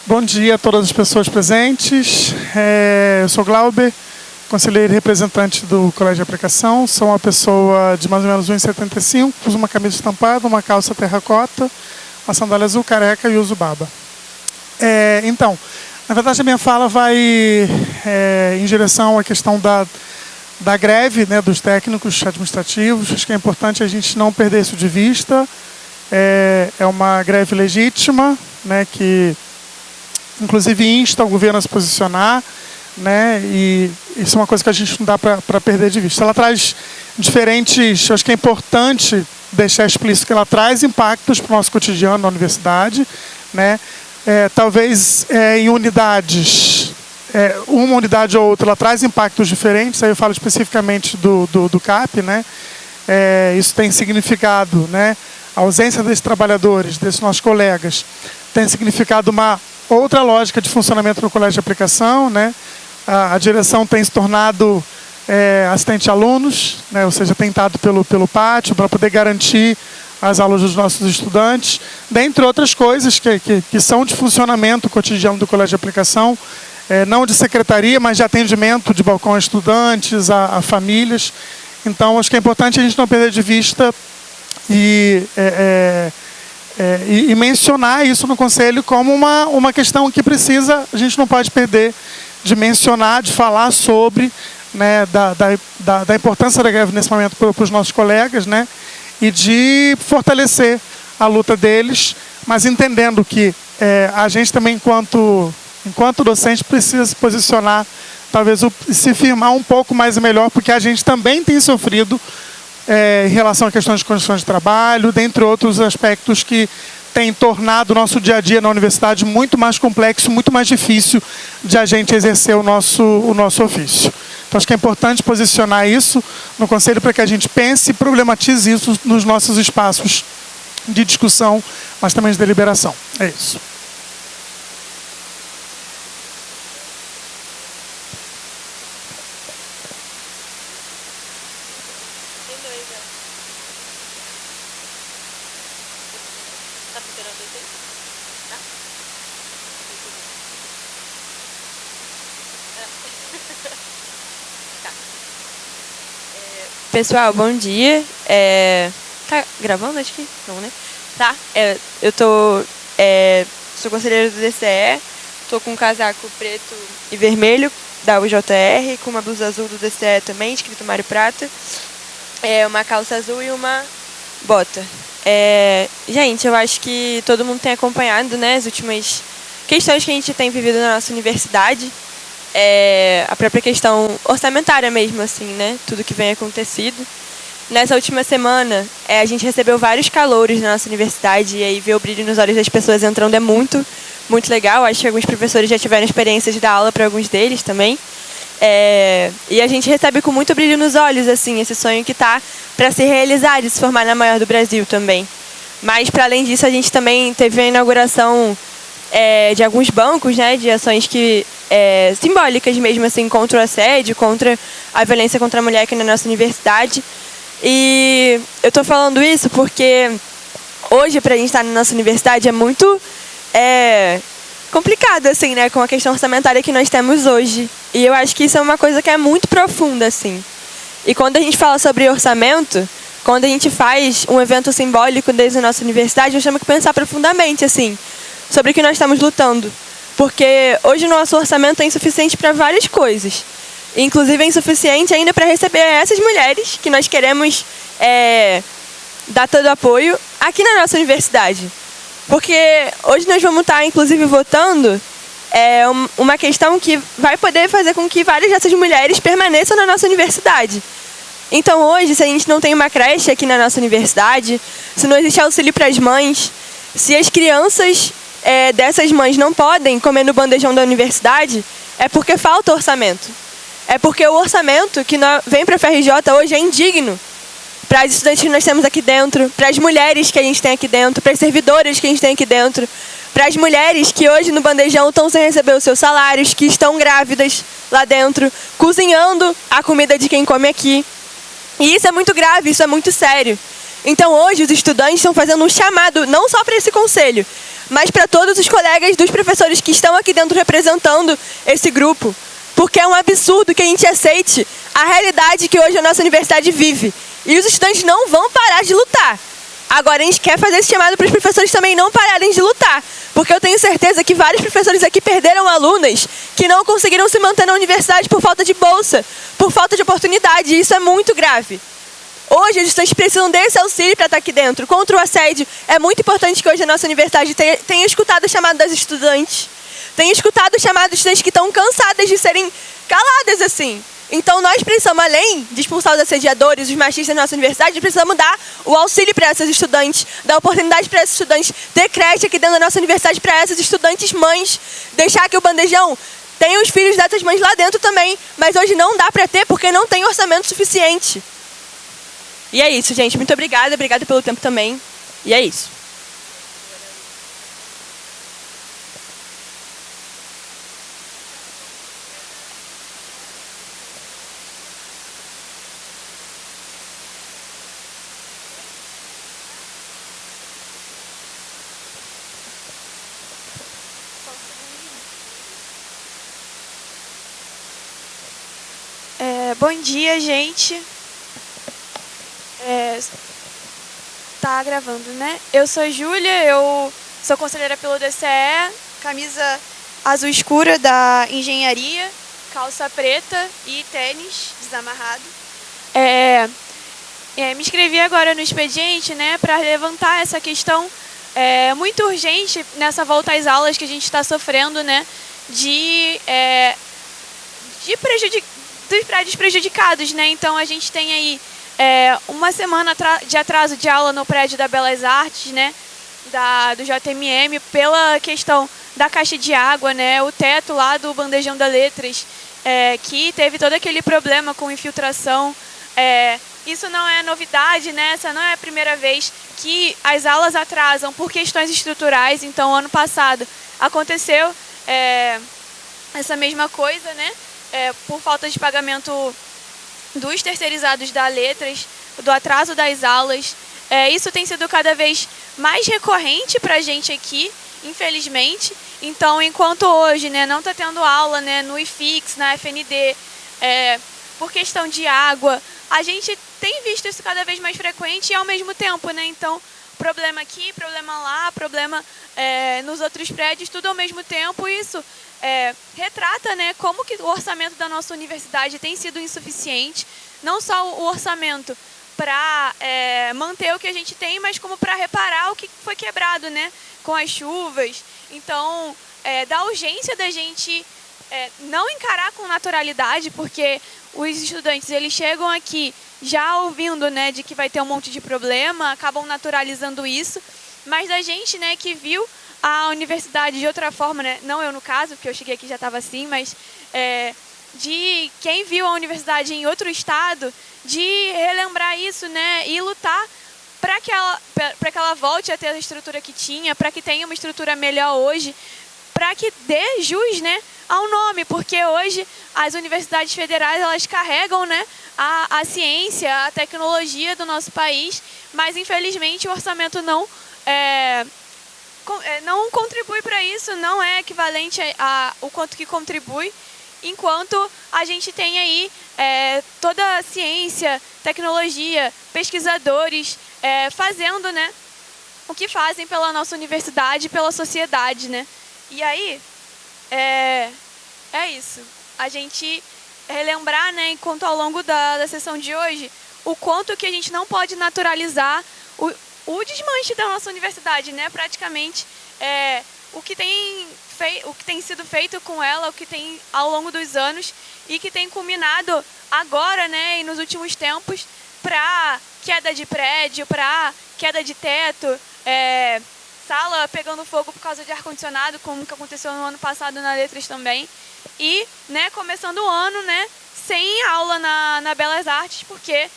Bom dia a todas as pessoas presentes. Eu sou Glauber, conselheiro e representante do Colégio de Aplicação. Sou uma pessoa de mais ou menos 1,75, uso uma camisa estampada, uma calça terracota, uma sandália azul careca e uso barba. Então, na verdade a minha fala vai em direção à questão da greve, né, dos técnicos administrativos. Acho que é importante a gente não perder isso de vista. É uma greve legítima, né, que inclusive insta o governo a se posicionar, né, e isso é uma coisa que a gente não dá para perder de vista. Ela traz diferentes, acho que é importante deixar explícito que ela traz impactos para o nosso cotidiano na universidade, né, talvez em unidades, uma unidade ou outra, ela traz impactos diferentes. Aí eu falo especificamente do CAP, né, isso tem significado, né, a ausência desses trabalhadores, desses nossos colegas, tem significado uma outra lógica de funcionamento do colégio de aplicação, né? A direção tem se tornado assistente de alunos, né? Ou seja, tem estado pelo pátio para poder garantir as aulas dos nossos estudantes, dentre outras coisas que são de funcionamento cotidiano do colégio de aplicação, não de secretaria, mas de atendimento de balcão a estudantes, a famílias. Então, acho que é importante a gente não perder de vista e mencionar isso no Conselho como uma questão que a gente não pode perder de mencionar, de falar sobre, né, da importância da greve nesse momento para os nossos colegas, né, e de fortalecer a luta deles, mas entendendo que a gente também, enquanto docente, precisa se posicionar, talvez se firmar um pouco mais e melhor, porque a gente também tem sofrido em relação a questões de condições de trabalho, dentre outros aspectos que têm tornado o nosso dia a dia na universidade muito mais complexo, muito mais difícil de a gente exercer o nosso ofício. Então, acho que é importante posicionar isso no Conselho para que a gente pense e problematize isso nos nossos espaços de discussão, mas também de deliberação. É isso. Pessoal, bom dia. Tá gravando? Acho que não, né? Tá. Eu sou conselheira do DCE, tô com um casaco preto e vermelho da UJR, com uma blusa azul do DCE também, escrito Mário Prata, uma calça azul e uma bota. Gente, eu acho que todo mundo tem acompanhado, né, as últimas questões que a gente tem vivido na nossa universidade. A própria questão orçamentária mesmo, assim, né? Tudo que vem acontecido. Nessa última semana, a gente recebeu vários calouros na nossa universidade, e aí ver o brilho nos olhos das pessoas entrando é muito, muito legal. Acho que alguns professores já tiveram experiência de dar aula para alguns deles também. E a gente recebe com muito brilho nos olhos, assim, esse sonho que está para se realizar, de se formar na maior do Brasil também. Mas, para além disso, a gente também teve a inauguração de alguns bancos, né, de ações simbólicas mesmo, assim, contra o assédio, contra a violência contra a mulher aqui na nossa universidade. E eu estou falando isso porque hoje, para a gente estar na nossa universidade, é muito complicado, assim, né, com a questão orçamentária que nós temos hoje. E eu acho que isso é uma coisa que é muito profunda, assim. E quando a gente fala sobre orçamento, quando a gente faz um evento simbólico desde a nossa universidade, nós temos que pensar profundamente, assim, sobre o que nós estamos lutando. Porque hoje o nosso orçamento é insuficiente para várias coisas. Inclusive é insuficiente ainda para receber essas mulheres que nós queremos dar todo o apoio aqui na nossa universidade. Porque hoje nós vamos estar, inclusive, votando uma questão que vai poder fazer com que várias dessas mulheres permaneçam na nossa universidade. Então hoje, se a gente não tem uma creche aqui na nossa universidade, se não existe auxílio para as mães, se as crianças dessas mães não podem comer no bandejão da universidade, é porque falta orçamento. É porque o orçamento que vem para a FRJ hoje é indigno para as estudantes que nós temos aqui dentro, para as mulheres que a gente tem aqui dentro, para as servidoras que a gente tem aqui dentro, para as mulheres que hoje no bandejão estão sem receber os seus salários, que estão grávidas lá dentro, cozinhando a comida de quem come aqui. E isso é muito grave, isso é muito sério. Então hoje os estudantes estão fazendo um chamado, não só para esse conselho, mas para todos os colegas dos professores que estão aqui dentro representando esse grupo. Porque é um absurdo que a gente aceite a realidade que hoje a nossa universidade vive. E os estudantes não vão parar de lutar. Agora, a gente quer fazer esse chamado para os professores também não pararem de lutar. Porque eu tenho certeza que vários professores aqui perderam alunas que não conseguiram se manter na universidade por falta de bolsa, por falta de oportunidade. E isso é muito grave. Hoje, os estudantes precisam desse auxílio para estar aqui dentro. Contra o assédio, é muito importante que hoje a nossa universidade tenha escutado o chamado das estudantes. Tenho escutado o chamado de estudantes que estão cansadas de serem caladas assim. Então nós precisamos, além de expulsar os assediadores, os machistas da nossa universidade, precisamos dar o auxílio para essas estudantes, dar oportunidade para esses estudantes, ter creche aqui dentro da nossa universidade para essas estudantes mães, deixar que o bandejão tenha os filhos dessas mães lá dentro também, mas hoje não dá para ter porque não tem orçamento suficiente. E é isso, gente. Muito obrigada pelo tempo também. E é isso. Bom dia, gente. Tá gravando, né? Eu sou Júlia, eu sou conselheira pelo DCE, camisa azul escura da engenharia, calça preta e tênis desamarrado. Me inscrevi agora no expediente, né, para levantar essa questão muito urgente nessa volta às aulas que a gente está sofrendo, né, dos prédios prejudicados, né? Então a gente tem aí uma semana de atraso de aula no prédio da Belas Artes, né? Do JMM, pela questão da caixa de água, né? O teto lá do Bandejão da Letras, que teve todo aquele problema com infiltração. Isso não é novidade, né? Essa não é a primeira vez que as aulas atrasam por questões estruturais. Então, ano passado aconteceu essa mesma coisa, né? Por falta de pagamento dos terceirizados da Letras, do atraso das aulas. Isso tem sido cada vez mais recorrente para a gente aqui, infelizmente. Então, enquanto hoje, né, não está tendo aula, né, no IFIX, na FND, por questão de água, a gente tem visto isso cada vez mais frequente e ao mesmo tempo, né? Então, problema aqui, problema lá, problema nos outros prédios, tudo ao mesmo tempo. Isso retrata, né, como que o orçamento da nossa universidade tem sido insuficiente, não só o orçamento para manter o que a gente tem, mas como para reparar o que foi quebrado, né, com as chuvas. Então, da urgência da gente não encarar com naturalidade, porque os estudantes eles chegam aqui já ouvindo, né, de que vai ter um monte de problema, acabam naturalizando isso, mas da gente, né, que viu a universidade de outra forma, né? Não eu no caso, porque eu cheguei aqui e já estava assim, mas de quem viu a universidade em outro estado, de relembrar isso, né? E lutar para que ela volte a ter a estrutura que tinha, para que tenha uma estrutura melhor hoje, para que dê jus, né, ao nome, porque hoje as universidades federais elas carregam, né, a ciência, a tecnologia do nosso país, mas infelizmente o orçamento não contribui para isso, não é equivalente ao quanto que contribui, enquanto a gente tem aí toda a ciência, tecnologia, pesquisadores fazendo, né, o que fazem pela nossa universidade, pela sociedade, né? E aí, é isso. A gente relembrar, né, enquanto ao longo da sessão de hoje, o quanto que a gente não pode naturalizar o desmanche da nossa universidade, né? Praticamente o que tem sido feito com ela, o que tem ao longo dos anos e que tem culminado agora, né, e nos últimos tempos, para queda de prédio, para queda de teto, sala pegando fogo por causa de ar-condicionado, como que aconteceu no ano passado na Letras também. E, né, começando o ano, né, sem aula na Belas Artes, porque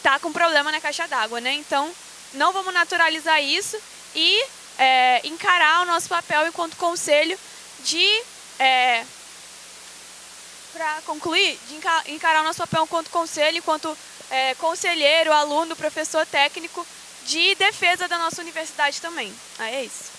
tá com problema na caixa d'água, né? Então, não vamos naturalizar isso e encarar o nosso papel enquanto conselho para concluir, de encarar o nosso papel enquanto conselho, enquanto conselheiro, aluno, professor técnico, de defesa da nossa universidade também. É isso.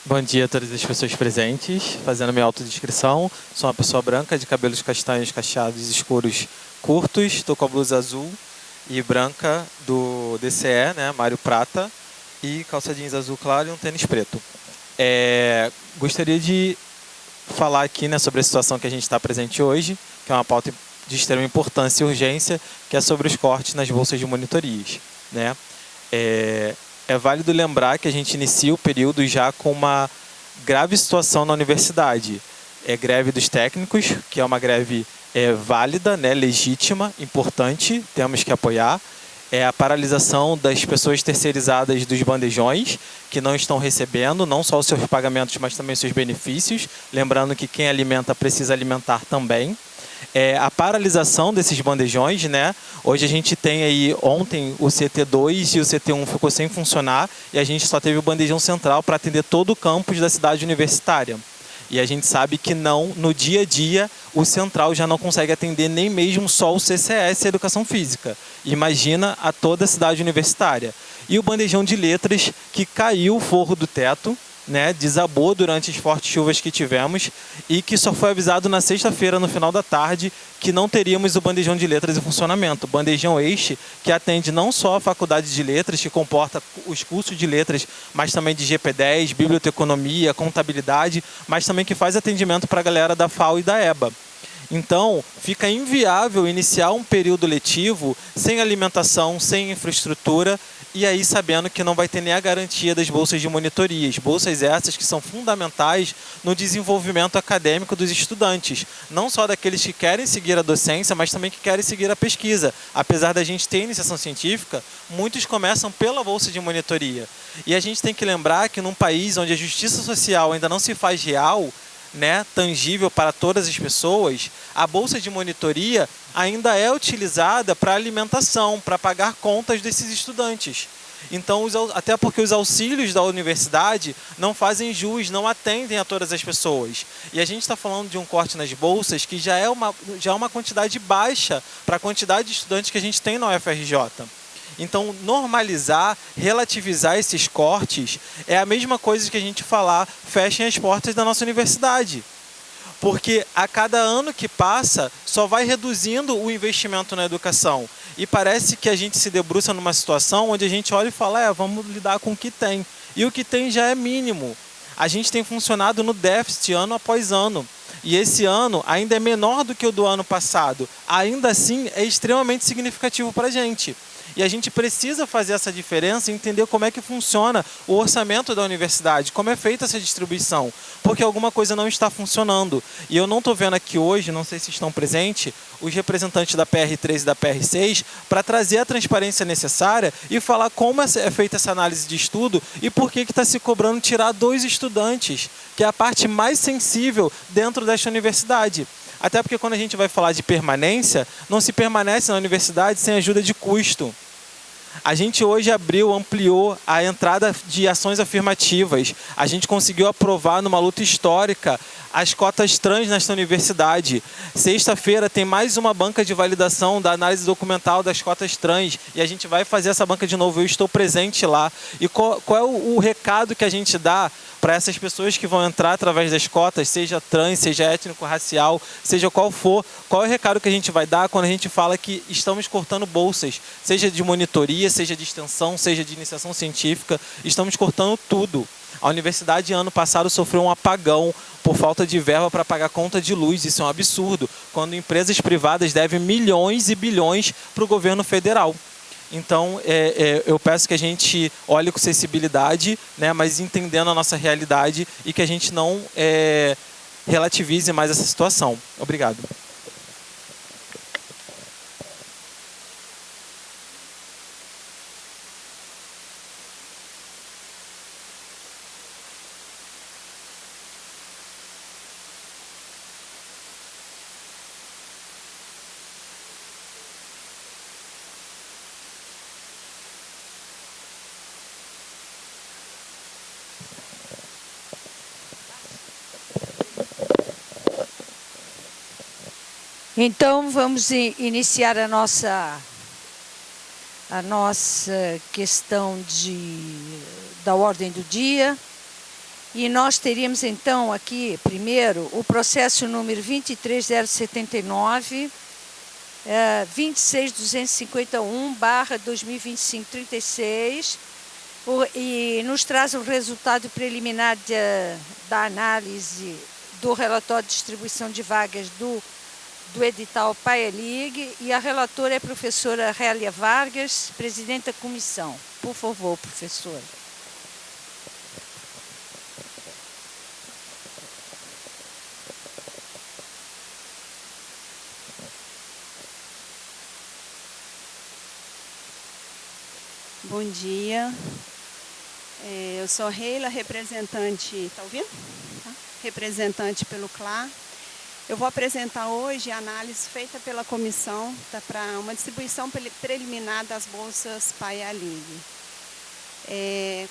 Bom dia a todas as pessoas presentes. Fazendo minha autodescrição, sou uma pessoa branca de cabelos castanhos, cacheados, escuros, curtos. Estou com a blusa azul e branca do DCE, né, Mário Prata, e calça jeans azul claro e um tênis preto. Gostaria de falar aqui, né, sobre a situação que a gente está presente hoje, que é uma pauta de extrema importância e urgência, que é sobre os cortes nas bolsas de monitorias, né? É válido lembrar que a gente inicia o período já com uma grave situação na universidade. É greve dos técnicos, que é uma greve válida, né, legítima, importante, temos que apoiar. É a paralisação das pessoas terceirizadas dos bandejões, que não estão recebendo não só os seus pagamentos, mas também os seus benefícios. Lembrando que quem alimenta precisa alimentar também. A paralisação desses bandejões, né? Hoje a gente tem aí, ontem o CT2 e o CT1 ficou sem funcionar e a gente só teve o bandejão central para atender todo o campus da cidade universitária. E a gente sabe que no dia a dia, o central já não consegue atender nem mesmo só o CCS, a Educação Física. Imagina a toda a cidade universitária. E o bandejão de letras, que caiu o forro do teto, né, desabou durante as fortes chuvas que tivemos e que só foi avisado na sexta-feira, no final da tarde, que não teríamos o bandejão de letras em funcionamento. O bandejão este, que atende não só a faculdade de letras, que comporta os cursos de letras, mas também de GP10, biblioteconomia, contabilidade, mas também que faz atendimento para a galera da FAO e da EBA. Então, fica inviável iniciar um período letivo sem alimentação, sem infraestrutura, e aí sabendo que não vai ter nem a garantia das bolsas de monitorias. Bolsas essas que são fundamentais no desenvolvimento acadêmico dos estudantes. Não só daqueles que querem seguir a docência, mas também que querem seguir a pesquisa. Apesar da gente ter iniciação científica, muitos começam pela bolsa de monitoria. E a gente tem que lembrar que num país onde a justiça social ainda não se faz real, né, tangível para todas as pessoas, a bolsa de monitoria ainda é utilizada para alimentação, para pagar contas desses estudantes. Então, até porque os auxílios da universidade não fazem jus, não atendem a todas as pessoas. E a gente está falando de um corte nas bolsas que já é uma quantidade baixa para a quantidade de estudantes que a gente tem na UFRJ. Então, normalizar, relativizar esses cortes é a mesma coisa que a gente falar fechem as portas da nossa universidade. Porque a cada ano que passa, só vai reduzindo o investimento na educação. E parece que a gente se debruça numa situação onde a gente olha e fala, vamos lidar com o que tem. E o que tem já é mínimo. A gente tem funcionado no déficit ano após ano. E esse ano ainda é menor do que o do ano passado. Ainda assim, é extremamente significativo para a gente. E a gente precisa fazer essa diferença e entender como é que funciona o orçamento da universidade, como é feita essa distribuição, porque alguma coisa não está funcionando. E eu não estou vendo aqui hoje, não sei se estão presentes, os representantes da PR3 e da PR6 para trazer a transparência necessária e falar como é feita essa análise de estudo e por que está se cobrando tirar 2 estudantes, que é a parte mais sensível dentro desta universidade. Até porque quando a gente vai falar de permanência, não se permanece na universidade sem ajuda de custo. A gente hoje ampliou a entrada de ações afirmativas. A gente conseguiu aprovar numa luta histórica as cotas trans nesta universidade. Sexta-feira tem mais uma banca de validação da análise documental das cotas trans e a gente vai fazer essa banca de novo. Eu estou presente lá. E qual é o recado que a gente dá para essas pessoas que vão entrar através das cotas, seja trans, seja étnico-racial, seja qual for? Qual é o recado que a gente vai dar quando a gente fala que estamos cortando bolsas, seja de monitoria, seja de extensão, seja de iniciação científica, estamos cortando tudo. A universidade, ano passado, sofreu um apagão por falta de verba para pagar conta de luz. Isso é um absurdo, quando empresas privadas devem milhões e bilhões para o governo federal. Então, eu peço que a gente olhe com sensibilidade, né, mas entendendo a nossa realidade e que a gente não relativize mais essa situação. Obrigado. Então, vamos iniciar a nossa questão da ordem do dia. E nós teríamos, então, aqui, primeiro, o processo número 23079, 26251/2025-36, e nos traz o resultado preliminar da análise do relatório de distribuição de vagas do edital PAELIG, e a relatora é a professora Rélia Vargas, presidente da comissão. Por favor, professora. Bom dia, eu sou Reila, representante, está ouvindo? Tá? Representante pelo CLA. Eu vou apresentar hoje a análise feita pela comissão para uma distribuição preliminar das bolsas PAELIG.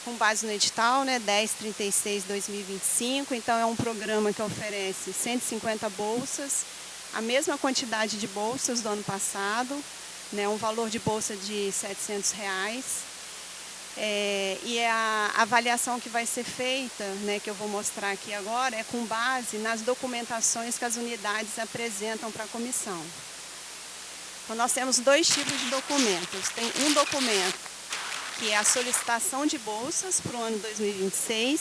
Com base no edital, né, 1036/2025, então é um programa que oferece 150 bolsas, a mesma quantidade de bolsas do ano passado, né, um valor de bolsa de R$ 700. E a avaliação que vai ser feita, né, que eu vou mostrar aqui agora, é com base nas documentações que as unidades apresentam para a comissão. Então, nós temos dois tipos de documentos. Tem um documento que é a solicitação de bolsas para o ano 2026,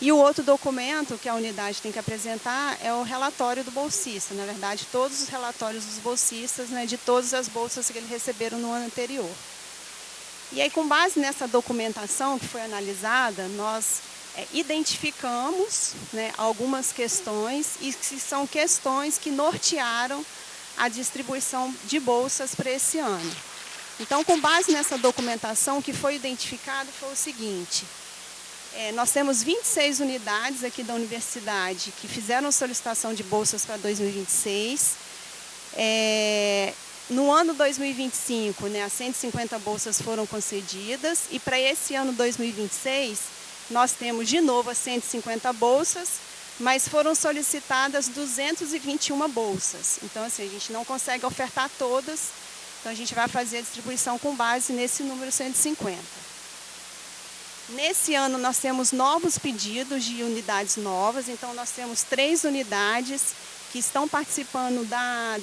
e o outro documento que a unidade tem que apresentar é o relatório do bolsista. Na verdade, todos os relatórios dos bolsistas, né, de todas as bolsas que eles receberam no ano anterior. E aí, com base nessa documentação que foi analisada, nós identificamos, né, algumas questões, e que são questões que nortearam a distribuição de bolsas para esse ano. Então, com base nessa documentação, o que foi identificado foi o seguinte: nós temos 26 unidades aqui da universidade que fizeram solicitação de bolsas para 2026. No ano 2025, né, as 150 bolsas foram concedidas, e para esse ano 2026, nós temos de novo as 150 bolsas, mas foram solicitadas 221 bolsas. Então, assim, a gente não consegue ofertar todas, então a gente vai fazer a distribuição com base nesse número 150. Nesse ano, nós temos novos pedidos de unidades novas, então nós temos 3 unidades que estão participando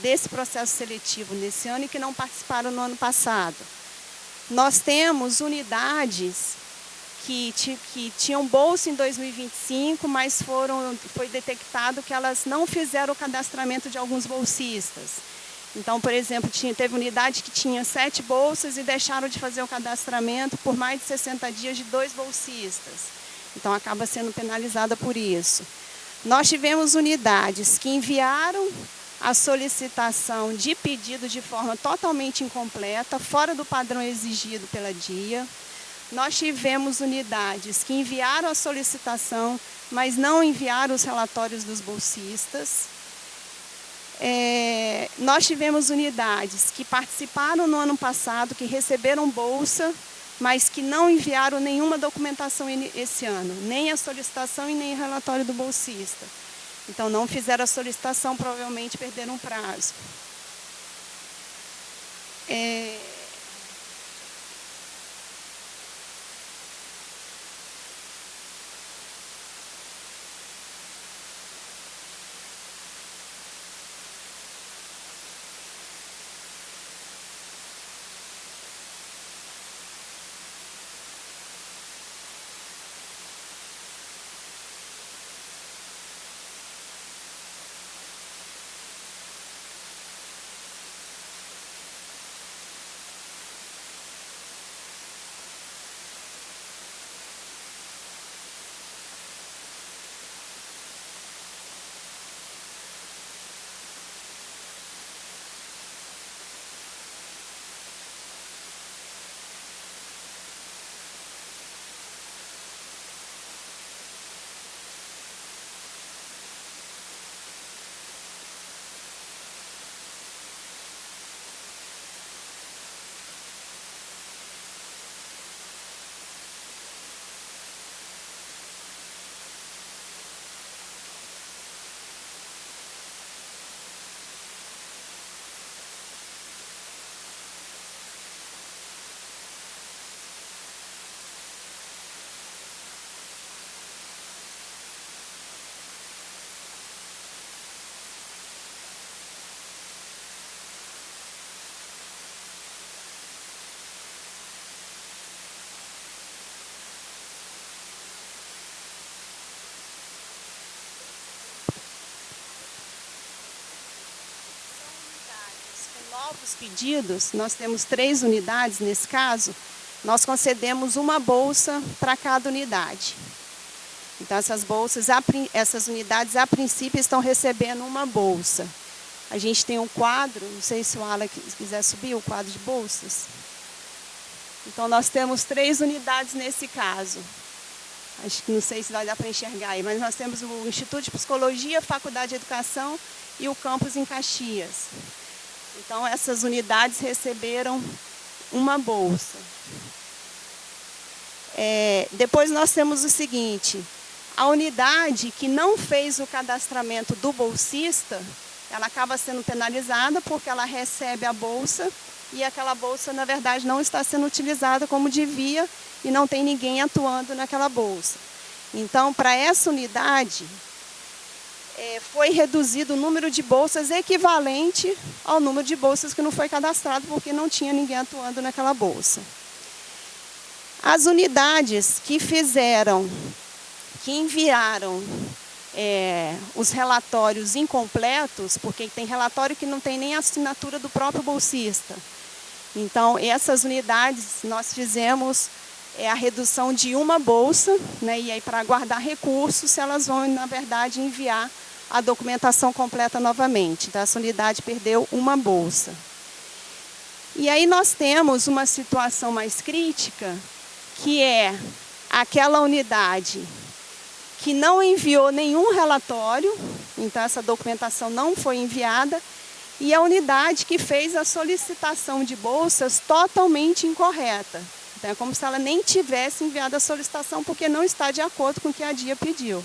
desse processo seletivo nesse ano e que não participaram no ano passado. Nós temos unidades que tinham bolsa em 2025, mas foi detectado que elas não fizeram o cadastramento de alguns bolsistas. Então, por exemplo, teve unidade que tinha 7 bolsas e deixaram de fazer o cadastramento por mais de 60 dias de 2 bolsistas. Então, acaba sendo penalizada por isso. Nós tivemos unidades que enviaram a solicitação de pedido de forma totalmente incompleta, fora do padrão exigido pela DIA. Nós tivemos unidades que enviaram a solicitação, mas não enviaram os relatórios dos bolsistas. Nós tivemos unidades que participaram no ano passado, que receberam bolsa, mas que não enviaram nenhuma documentação esse ano, nem a solicitação e nem o relatório do bolsista. Então, não fizeram a solicitação, provavelmente perderam o prazo. novos pedidos, nós temos 3 unidades nesse caso, nós concedemos uma bolsa para cada unidade. Então, essas unidades, a princípio, estão recebendo uma bolsa. A gente tem um quadro, não sei se o Alan quiser subir, o quadro de bolsas. Então, nós temos 3 unidades nesse caso. Acho que não sei se vai dar para enxergar aí, mas nós temos o Instituto de Psicologia, Faculdade de Educação e o campus em Caxias. Então, essas unidades receberam uma bolsa. Depois nós temos o seguinte, a unidade que não fez o cadastramento do bolsista, ela acaba sendo penalizada porque ela recebe a bolsa e aquela bolsa, na verdade, não está sendo utilizada como devia e não tem ninguém atuando naquela bolsa. Então, para essa unidade, foi reduzido o número de bolsas equivalente ao número de bolsas que não foi cadastrado porque não tinha ninguém atuando naquela bolsa. As unidades que enviaram os relatórios incompletos, porque tem relatório que não tem nem a assinatura do próprio bolsista. Então, essas unidades, nós fizemos a redução de uma bolsa, né, e aí para guardar recursos, elas vão, na verdade, enviar a documentação completa novamente. Então, essa unidade perdeu uma bolsa. E aí nós temos uma situação mais crítica, que é aquela unidade que não enviou nenhum relatório, então essa documentação não foi enviada, e a unidade que fez a solicitação de bolsas totalmente incorreta. Então, é como se ela nem tivesse enviado a solicitação, porque não está de acordo com o que a DIA pediu.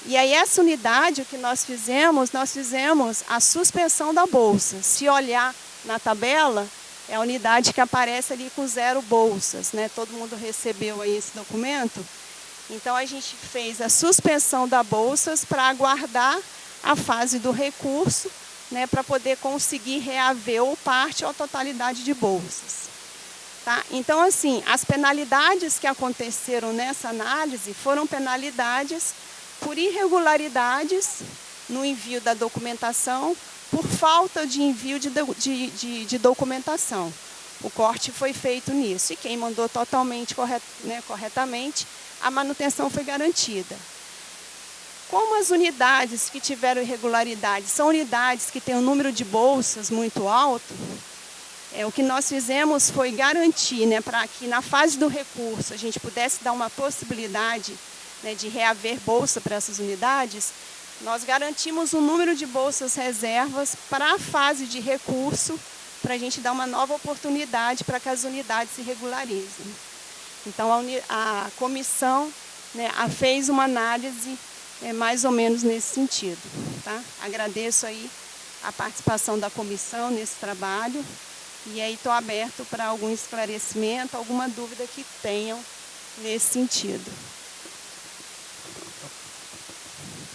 E aí, essa unidade, o que nós fizemos a suspensão da bolsa. Se olhar na tabela, é a unidade que aparece ali com 0 bolsas, né? Todo mundo recebeu aí esse documento. Então, a gente fez a suspensão das bolsas para aguardar a fase do recurso, né, para poder conseguir reaver ou parte ou totalidade de bolsas. Tá? Então, assim, as penalidades que aconteceram nessa análise foram penalidades por irregularidades no envio da documentação, por falta de envio de documentação. O corte foi feito nisso, e quem mandou totalmente corretamente, a manutenção foi garantida. Como as unidades que tiveram irregularidades são unidades que têm um número de bolsas muito alto, o que nós fizemos foi garantir, né, para que na fase do recurso a gente pudesse dar uma possibilidade, né, de reaver bolsa para essas unidades, nós garantimos um número de bolsas reservas para a fase de recurso, para a gente dar uma nova oportunidade para que as unidades se regularizem. Então, a comissão, né, fez uma análise mais ou menos nesse sentido. Tá? Agradeço aí a participação da comissão nesse trabalho e aí estou aberto para algum esclarecimento, alguma dúvida que tenham nesse sentido.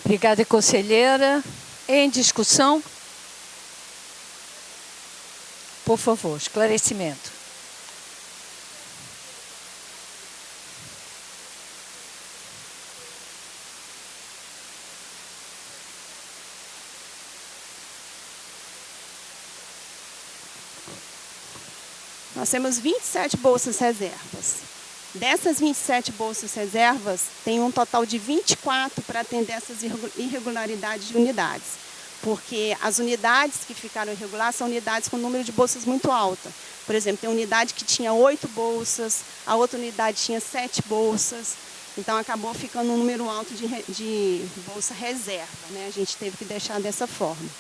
Obrigada, conselheira. Em discussão? Por favor, esclarecimento. Nós temos 27 bolsas reservas. Dessas 27 bolsas reservas, tem um total de 24 para atender essas irregularidades de unidades. Porque as unidades que ficaram irregulares são unidades com número de bolsas muito alto. Por exemplo, tem uma unidade que tinha 8 bolsas, a outra unidade tinha 7 bolsas. Então, acabou ficando um número alto de bolsa reserva, né? A gente teve que deixar dessa forma.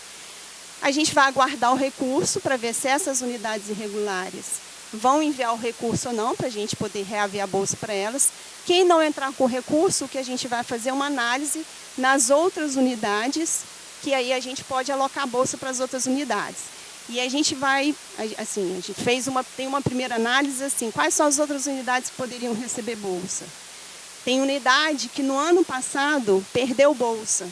A gente vai aguardar o recurso para ver se essas unidades irregulares vão enviar o recurso ou não, para a gente poder reaver a bolsa para elas. Quem não entrar com o recurso, o que a gente vai fazer é uma análise nas outras unidades, que aí a gente pode alocar a bolsa para as outras unidades. E a gente vai, assim, a gente tem uma primeira análise, assim, quais são as outras unidades que poderiam receber bolsa? Tem unidade que no ano passado perdeu bolsa,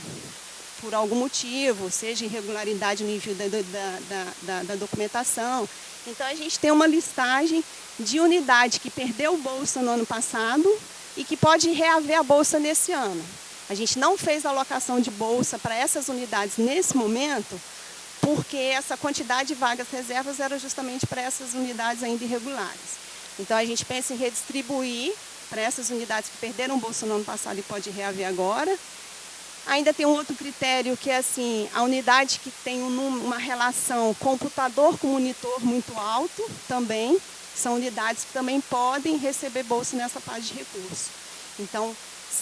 por algum motivo, seja irregularidade no envio da documentação. Então, a gente tem uma listagem de unidade que perdeu bolsa no ano passado e que pode reaver a bolsa nesse ano. A gente não fez a alocação de bolsa para essas unidades nesse momento, porque essa quantidade de vagas reservas era justamente para essas unidades ainda irregulares. Então, a gente pensa em redistribuir para essas unidades que perderam o bolsa no ano passado e pode reaver agora. Ainda tem um outro critério que é assim, a unidade que tem uma relação computador com monitor muito alto também, são unidades que também podem receber bolsa nessa parte de recurso. Então,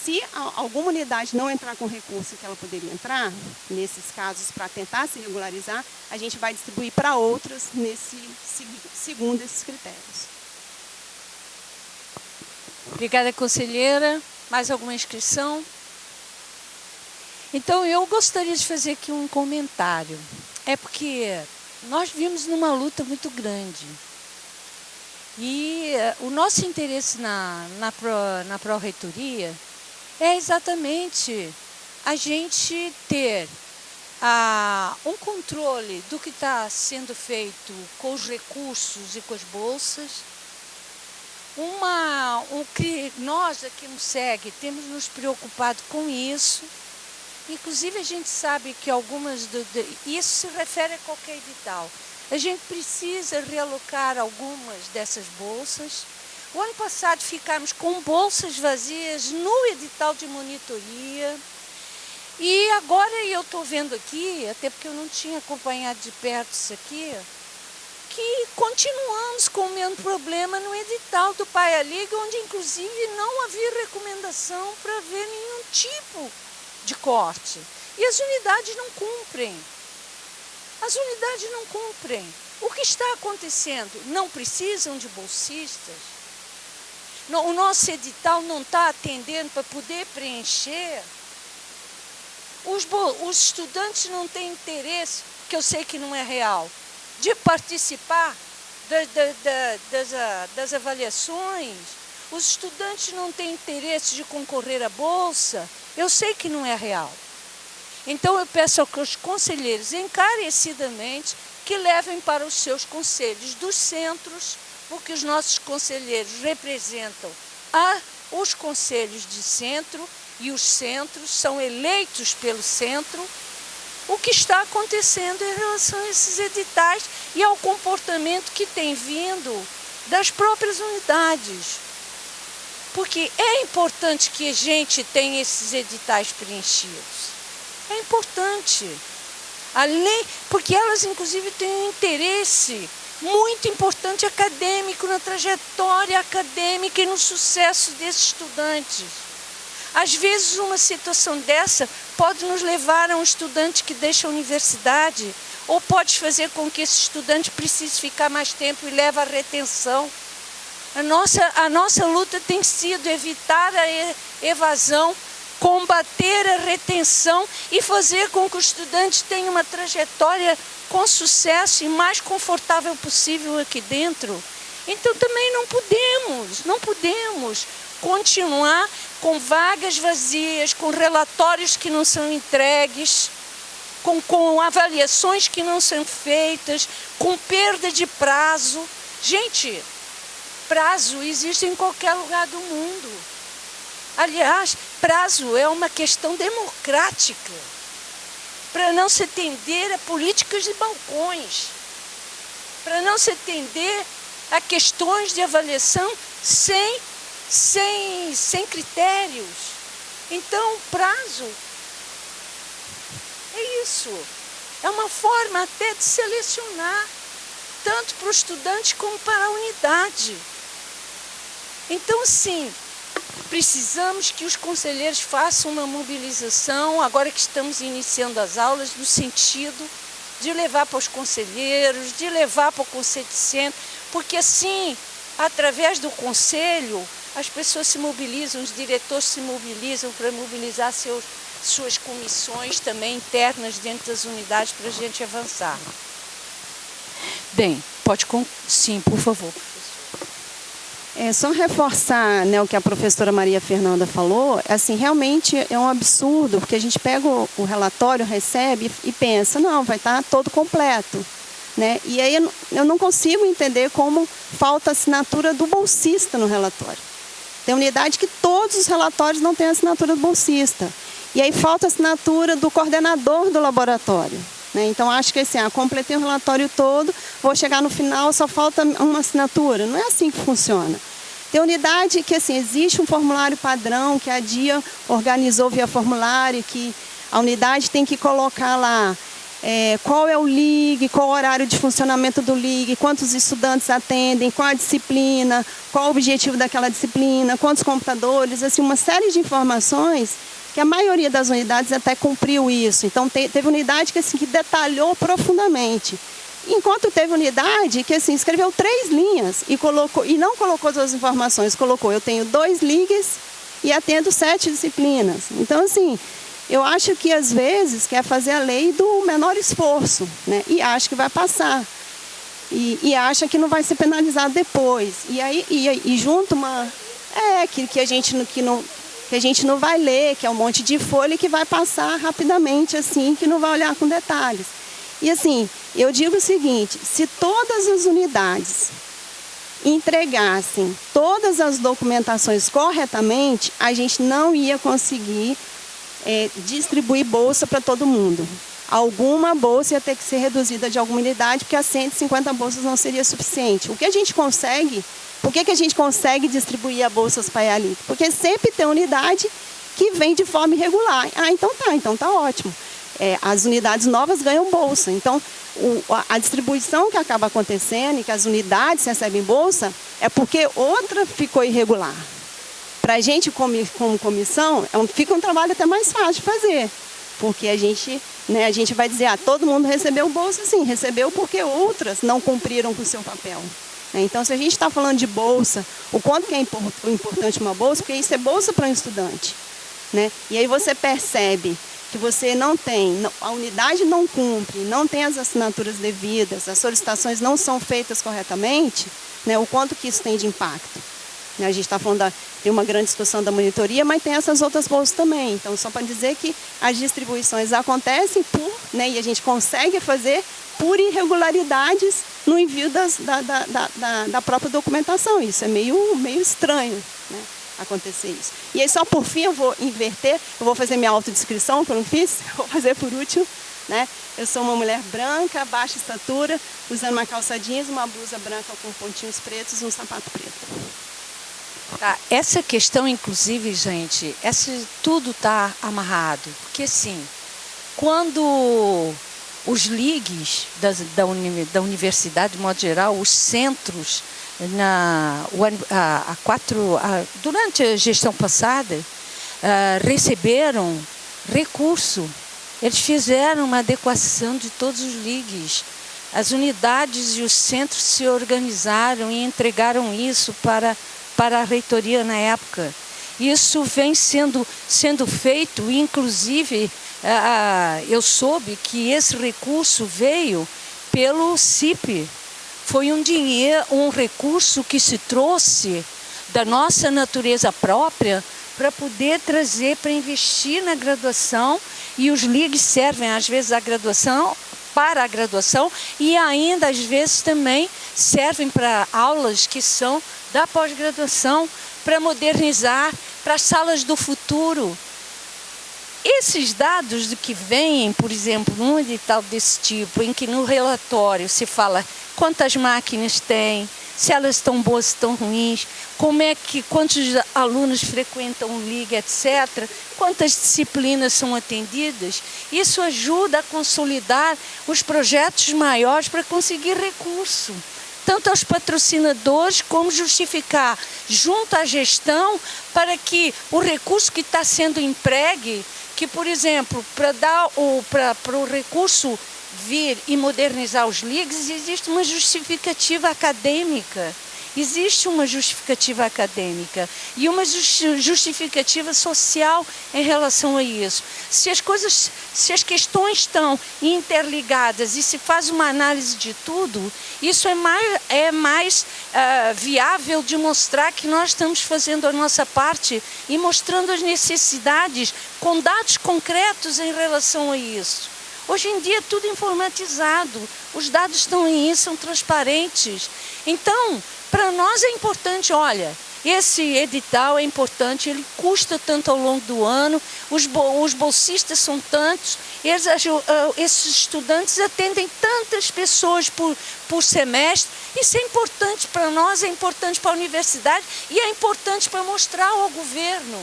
se alguma unidade não entrar com recurso que ela poderia entrar, nesses casos, para tentar se regularizar, a gente vai distribuir para outras segundo esses critérios. Obrigada, conselheira. Mais alguma inscrição? Então, eu gostaria de fazer aqui um comentário. É porque nós vivemos numa luta muito grande. E o nosso interesse na pró-reitoria é exatamente a gente ter um controle do que está sendo feito com os recursos e com as bolsas. Nós aqui no SEG temos nos preocupado com isso. Inclusive, a gente sabe que isso se refere a qualquer edital. A gente precisa realocar algumas dessas bolsas. O ano passado ficamos com bolsas vazias no edital de monitoria. E agora eu estou vendo aqui, até porque eu não tinha acompanhado de perto isso aqui, que continuamos com o mesmo problema no edital do Paia Liga, onde inclusive não havia recomendação para ver nenhum tipo de corte. E as unidades não cumprem. As unidades não cumprem. O que está acontecendo? Não precisam de bolsistas. O nosso edital não está atendendo para poder preencher. Os estudantes não têm interesse, que eu sei que não é real, de participar das avaliações. Os estudantes não têm interesse de concorrer à bolsa. Eu sei que não é real. Então, eu peço aos conselheiros, encarecidamente, que levem para os seus conselhos dos centros, porque os nossos conselheiros representam os conselhos de centro e os centros são eleitos pelo centro, o que está acontecendo em relação a esses editais e ao comportamento que tem vindo das próprias unidades. Porque é importante que a gente tenha esses editais preenchidos. É importante. Porque elas, inclusive, têm um interesse muito importante acadêmico, na trajetória acadêmica e no sucesso desses estudantes. Às vezes, uma situação dessa pode nos levar a um estudante que deixa a universidade, ou pode fazer com que esse estudante precise ficar mais tempo e leve à retenção. A nossa luta tem sido evitar a evasão, combater a retenção e fazer com que o estudante tenha uma trajetória com sucesso e mais confortável possível aqui dentro. Então também não podemos continuar com vagas vazias, com relatórios que não são entregues, com avaliações que não são feitas, com perda de prazo. Gente, prazo existe em qualquer lugar do mundo. Aliás, prazo é uma questão democrática, para não se atender a políticas de balcões, para não se atender a questões de avaliação sem critérios. Então, prazo é isso. É uma forma até de selecionar, tanto para o estudante como para a unidade. Então, assim, precisamos que os conselheiros façam uma mobilização, agora que estamos iniciando as aulas, no sentido de levar para os conselheiros, de levar para o conselho de centro, porque assim, através do conselho, as pessoas se mobilizam, os diretores se mobilizam para mobilizar suas comissões também internas dentro das unidades para a gente avançar. Bem, sim, por favor. Só reforçar, né, o que a professora Maria Fernanda falou, assim, realmente é um absurdo, porque a gente pega o relatório, recebe e pensa, não, vai estar todo completo. Né? E aí eu não consigo entender como falta a assinatura do bolsista no relatório. Tem unidade que todos os relatórios não têm a assinatura do bolsista. E aí falta a assinatura do coordenador do laboratório. né? Então, acho que assim, completei o relatório todo, vou chegar no final, só falta uma assinatura. Não é assim que funciona. Tem unidade que, assim, existe um formulário padrão que a DIA organizou via formulário, que a unidade tem que colocar lá qual é o LIG, qual o horário de funcionamento do LIG, quantos estudantes atendem, qual a disciplina, qual o objetivo daquela disciplina, quantos computadores, assim, uma série de informações que a maioria das unidades até cumpriu isso. Então, teve unidade que, assim, que detalhou profundamente. Enquanto teve unidade que, assim, escreveu 3 linhas e não colocou todas as informações, colocou: eu tenho 2 LIGs e atendo 7 disciplinas. Então, assim, eu acho que às vezes quer fazer a lei do menor esforço, né? E acha que vai passar. E acha que não vai ser penalizado depois. E junto uma... que a gente não vai ler, que é um monte de folha que vai passar rapidamente, assim, que não vai olhar com detalhes. E assim, eu digo o seguinte: se todas as unidades entregassem todas as documentações corretamente, a gente não ia conseguir distribuir bolsa para todo mundo. Alguma bolsa ia ter que ser reduzida de alguma unidade, porque as 150 bolsas não seria suficiente. O que a gente consegue, por que a gente consegue distribuir as bolsas para a EALIC? Porque sempre tem unidade que vem de forma irregular. Então tá ótimo. As unidades novas ganham bolsa. Então, a distribuição que acaba acontecendo e que as unidades recebem bolsa é porque outra ficou irregular. Para a gente, como comissão, fica um trabalho até mais fácil de fazer. Porque a gente vai dizer: todo mundo recebeu bolsa, sim, recebeu porque outras não cumpriram com o seu papel. Então, se a gente está falando de bolsa, o quanto que é importante uma bolsa, porque isso é bolsa para um estudante, né? E aí você percebe que você não tem, a unidade não cumpre, não tem as assinaturas devidas, as solicitações não são feitas corretamente, né? O quanto que isso tem de impacto. A gente está falando de uma grande discussão da monitoria, mas tem essas outras bolsas também. Então, só para dizer que as distribuições acontecem e a gente consegue fazer por irregularidades no envio da própria documentação. Isso é meio estranho, né, acontecer isso. E aí, só por fim, eu vou inverter, eu vou fazer minha autodescrição, que eu não fiz, vou fazer por último. Né? Eu sou uma mulher branca, baixa estatura, usando uma calça jeans, uma blusa branca com pontinhos pretos e um sapato preto. Tá, essa questão, inclusive, gente, tudo está amarrado. Porque, assim, quando os LIGs da universidade, de modo geral, os centros, durante a gestão passada, receberam recurso. Eles fizeram uma adequação de todos os LIGs. As unidades e os centros se organizaram e entregaram isso para a reitoria na época. Isso vem sendo feito, inclusive, eu soube que esse recurso veio pelo CIP. Foi um recurso que se trouxe da nossa natureza própria para poder trazer, para investir na graduação, e os LIGs servem, às vezes, para a graduação e ainda, às vezes, também servem para aulas que são da pós-graduação, para modernizar, para as salas do futuro. Esses dados do que vêm, por exemplo, num edital desse tipo, em que no relatório se fala quantas máquinas tem, se elas estão boas, se estão ruins, quantos alunos frequentam o LIG, etc., quantas disciplinas são atendidas, isso ajuda a consolidar os projetos maiores para conseguir recurso, tanto aos patrocinadores como justificar junto à gestão para que o recurso que está sendo empregue, que, por exemplo, para o recurso vir e modernizar os LIGs, existe uma justificativa acadêmica. Existe uma justificativa acadêmica e uma justificativa social em relação a isso. Se as questões estão interligadas e se faz uma análise de tudo, isso é mais viável de mostrar que nós estamos fazendo a nossa parte e mostrando as necessidades com dados concretos em relação a isso. Hoje em dia é tudo informatizado, os dados estão aí, são transparentes. Então, para nós é importante, olha, esse edital é importante, ele custa tanto ao longo do ano, os bolsistas são tantos, esses estudantes atendem tantas pessoas por semestre. Isso é importante para nós, é importante para a universidade e é importante para mostrar ao governo.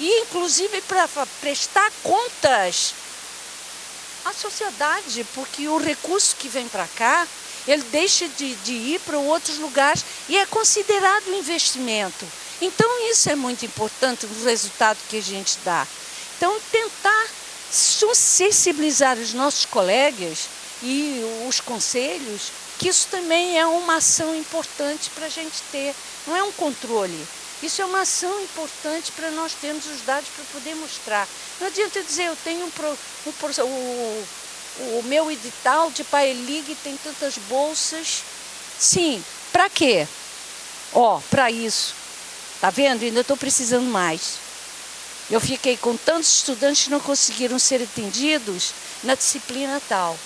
E, inclusive, para prestar contas à sociedade, porque o recurso que vem para cá, ele deixa de ir para outros lugares e é considerado um investimento. Então, isso é muito importante, o resultado que a gente dá. Então, tentar sensibilizar os nossos colegas e os conselhos, que isso também é uma ação importante para a gente ter, não é um controle. Isso é uma ação importante para nós termos os dados para poder mostrar. Não adianta eu dizer, eu tenho o meu edital de PAELIG tem tantas bolsas. Sim, para quê? Para isso. Tá vendo? Ainda estou precisando mais. Eu fiquei com tantos estudantes que não conseguiram ser atendidos na disciplina tal.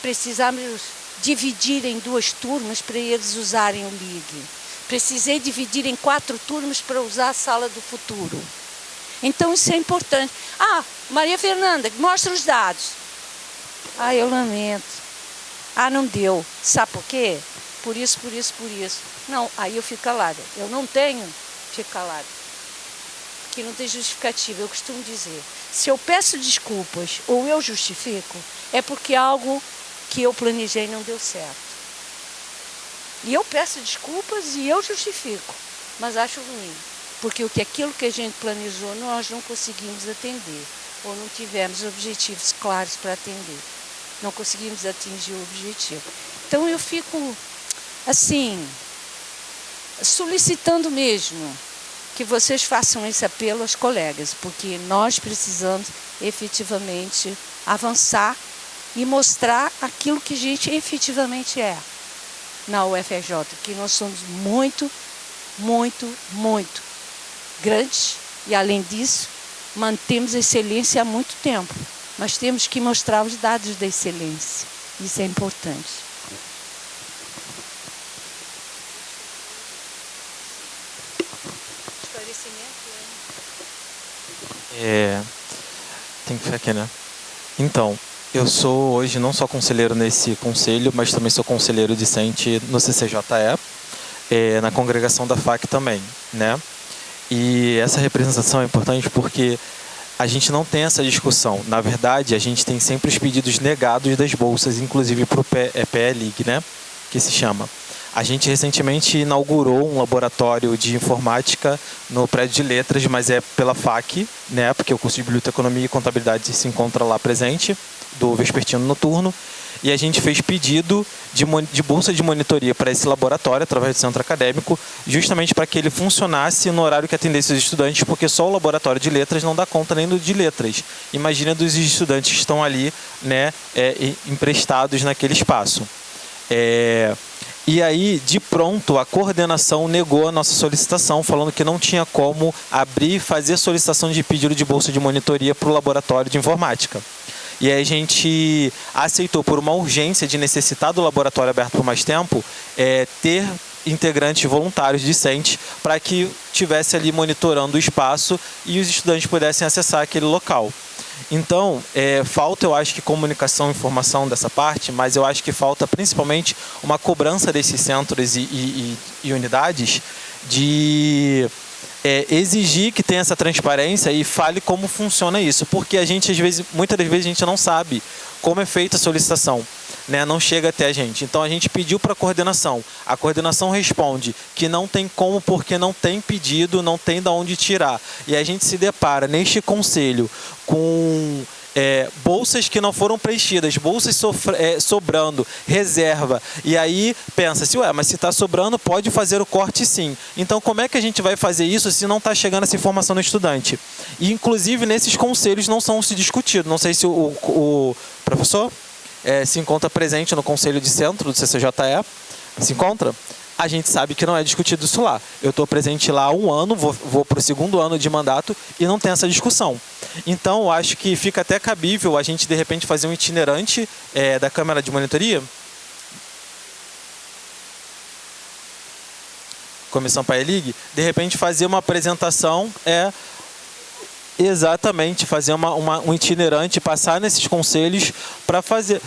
Precisamos dividir em 2 turmas para eles usarem o LIG. Precisei dividir em 4 turmas para usar a sala do futuro. Então, isso é importante. Maria Fernanda, mostra os dados. Eu lamento. Não deu. Sabe por quê? Por isso. Não, aí eu fico calada. Eu não tenho, fico calada. Porque não tem justificativa. Eu costumo dizer, se eu peço desculpas ou eu justifico, é porque algo que eu planejei não deu certo. E eu peço desculpas e eu justifico, mas acho ruim, porque aquilo que a gente planejou nós não conseguimos atender, ou não tivemos objetivos claros para atender, não conseguimos atingir o objetivo. Então eu fico, assim, solicitando mesmo que vocês façam esse apelo aos colegas, porque nós precisamos efetivamente avançar e mostrar aquilo que a gente efetivamente é na UFRJ, que nós somos muito, muito, muito grandes e, além disso, mantemos a excelência há muito tempo, mas temos que mostrar os dados da excelência. Isso é importante. Tem que ficar aqui, né? Então, eu sou hoje não só conselheiro nesse conselho, mas também sou conselheiro discente no CCJE, na congregação da FAC também, né? E essa representação é importante porque a gente não tem essa discussão. Na verdade, a gente tem sempre os pedidos negados das bolsas, inclusive para o PAELIG, né? Que se chama. A gente recentemente inaugurou um laboratório de informática no prédio de letras, mas é pela FAC, né? Porque o curso de Biblioteconomia e Contabilidade se encontra lá presente, do Vespertino Noturno. E a gente fez pedido de bolsa de monitoria para esse laboratório, através do centro acadêmico, justamente para que ele funcionasse no horário que atendesse os estudantes, porque só o laboratório de letras não dá conta nem do de letras. Imagina dos estudantes que estão ali, né, emprestados naquele espaço. E aí, de pronto, a coordenação negou a nossa solicitação, falando que não tinha como abrir e fazer solicitação de pedido de bolsa de monitoria para o laboratório de informática. E aí a gente aceitou, por uma urgência de necessitar do laboratório aberto por mais tempo, ter integrantes voluntários discentes para que tivesse ali monitorando o espaço e os estudantes pudessem acessar aquele local. Então, falta, eu acho que comunicação e informação dessa parte, mas eu acho que falta principalmente uma cobrança desses centros e unidades de exigir que tenha essa transparência e fale como funciona isso, porque a gente, muitas das vezes, a gente não sabe como é feita a solicitação, né? Não chega até a gente. Então, a gente pediu para a coordenação responde que não tem como, porque não tem pedido, não tem de onde tirar. E a gente se depara neste conselho com bolsas que não foram preenchidas, bolsas sobrando, reserva. E aí pensa-se, mas se está sobrando, pode fazer o corte sim. Então, como é que a gente vai fazer isso se não está chegando essa informação no estudante? E, inclusive, nesses conselhos não são se discutidos. Não sei se o professor se encontra presente no conselho de centro do CCJE. Se encontra? A gente sabe que não é discutido isso lá. Eu estou presente lá há 1 ano, vou para o 2º ano de mandato e não tem essa discussão. Então, eu acho que fica até cabível a gente, de repente, fazer um itinerante da Câmara de Monitoria. Comissão Paelig, de repente fazer uma apresentação exatamente, fazer um itinerante, passar nesses conselhos para fazer...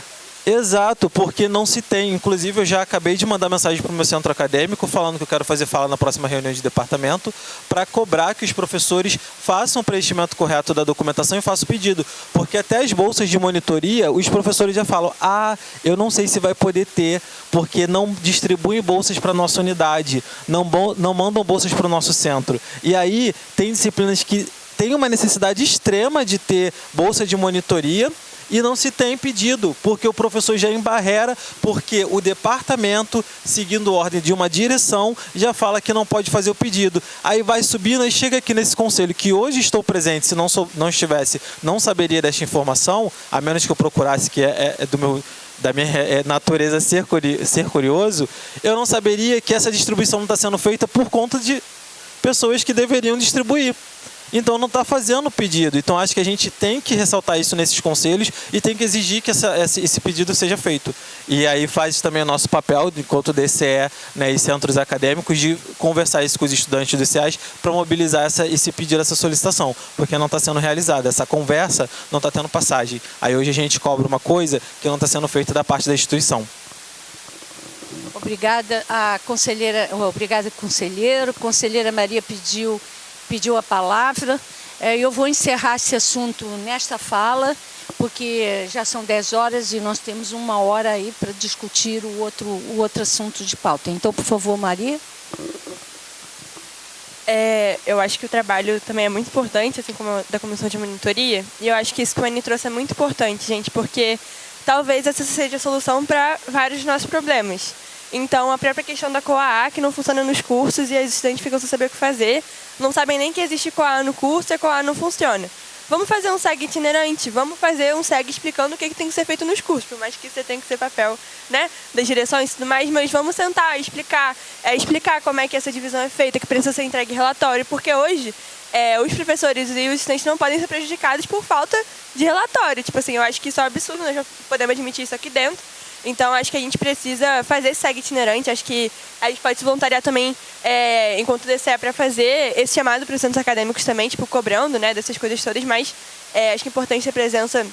Exato, porque não se tem. Inclusive, eu já acabei de mandar mensagem para o meu centro acadêmico falando que eu quero fazer fala na próxima reunião de departamento para cobrar que os professores façam o preenchimento correto da documentação e façam o pedido. Porque até as bolsas de monitoria, os professores já falam: eu não sei se vai poder ter, porque não distribuem bolsas para a nossa unidade, não mandam bolsas para o nosso centro. E aí, tem disciplinas que têm uma necessidade extrema de ter bolsa de monitoria, e não se tem pedido, porque o professor já embarrera, porque o departamento, seguindo ordem de uma direção, já fala que não pode fazer o pedido. Aí vai subindo e chega aqui nesse conselho, que hoje estou presente, se não estivesse, não saberia desta informação, a menos que eu procurasse, que da minha natureza ser curioso, eu não saberia que essa distribuição não está sendo feita por conta de pessoas que deveriam distribuir. Então não está fazendo o pedido. Então acho que a gente tem que ressaltar isso nesses conselhos e tem que exigir que esse pedido seja feito. E aí faz também o nosso papel, enquanto DCE, né, e centros acadêmicos, de conversar isso com os estudantes do ICEAS para mobilizar esse pedido, essa solicitação, porque não está sendo realizada. Essa conversa não está tendo passagem. Aí hoje a gente cobra uma coisa que não está sendo feita da parte da instituição. Obrigada, a conselheira. Obrigada, conselheiro. A conselheira Maria pediu a palavra. Eu vou encerrar esse assunto nesta fala, porque já são 10 horas e nós temos 1 hora aí para discutir o outro assunto de pauta. Então, por favor, Maria. Eu acho que o trabalho também é muito importante, assim como da comissão de monitoria, e eu acho que isso que o Anny trouxe é muito importante, gente, porque talvez essa seja a solução para vários dos nossos problemas. Então, a própria questão da COAA, que não funciona nos cursos e os estudantes ficam sem saber o que fazer, não sabem nem que existe COAA no curso e a COAA não funciona. Vamos fazer um SEG itinerante, vamos fazer um SEG explicando o que tem que ser feito nos cursos, por mais que você tenha que ser papel, né, das direções e tudo mais, mas vamos sentar, explicar como é que essa divisão é feita, que precisa ser entregue relatório, porque hoje os professores e os estudantes não podem ser prejudicados por falta de relatório. Tipo assim, eu acho que isso é um absurdo, nós já podemos admitir isso aqui dentro. Então, acho que a gente precisa fazer esse SEG itinerante. Acho que a gente pode se voluntariar também, enquanto DCE, para fazer esse chamado para os centros acadêmicos também, tipo, cobrando, né, dessas coisas todas. Mas acho que é importante a presença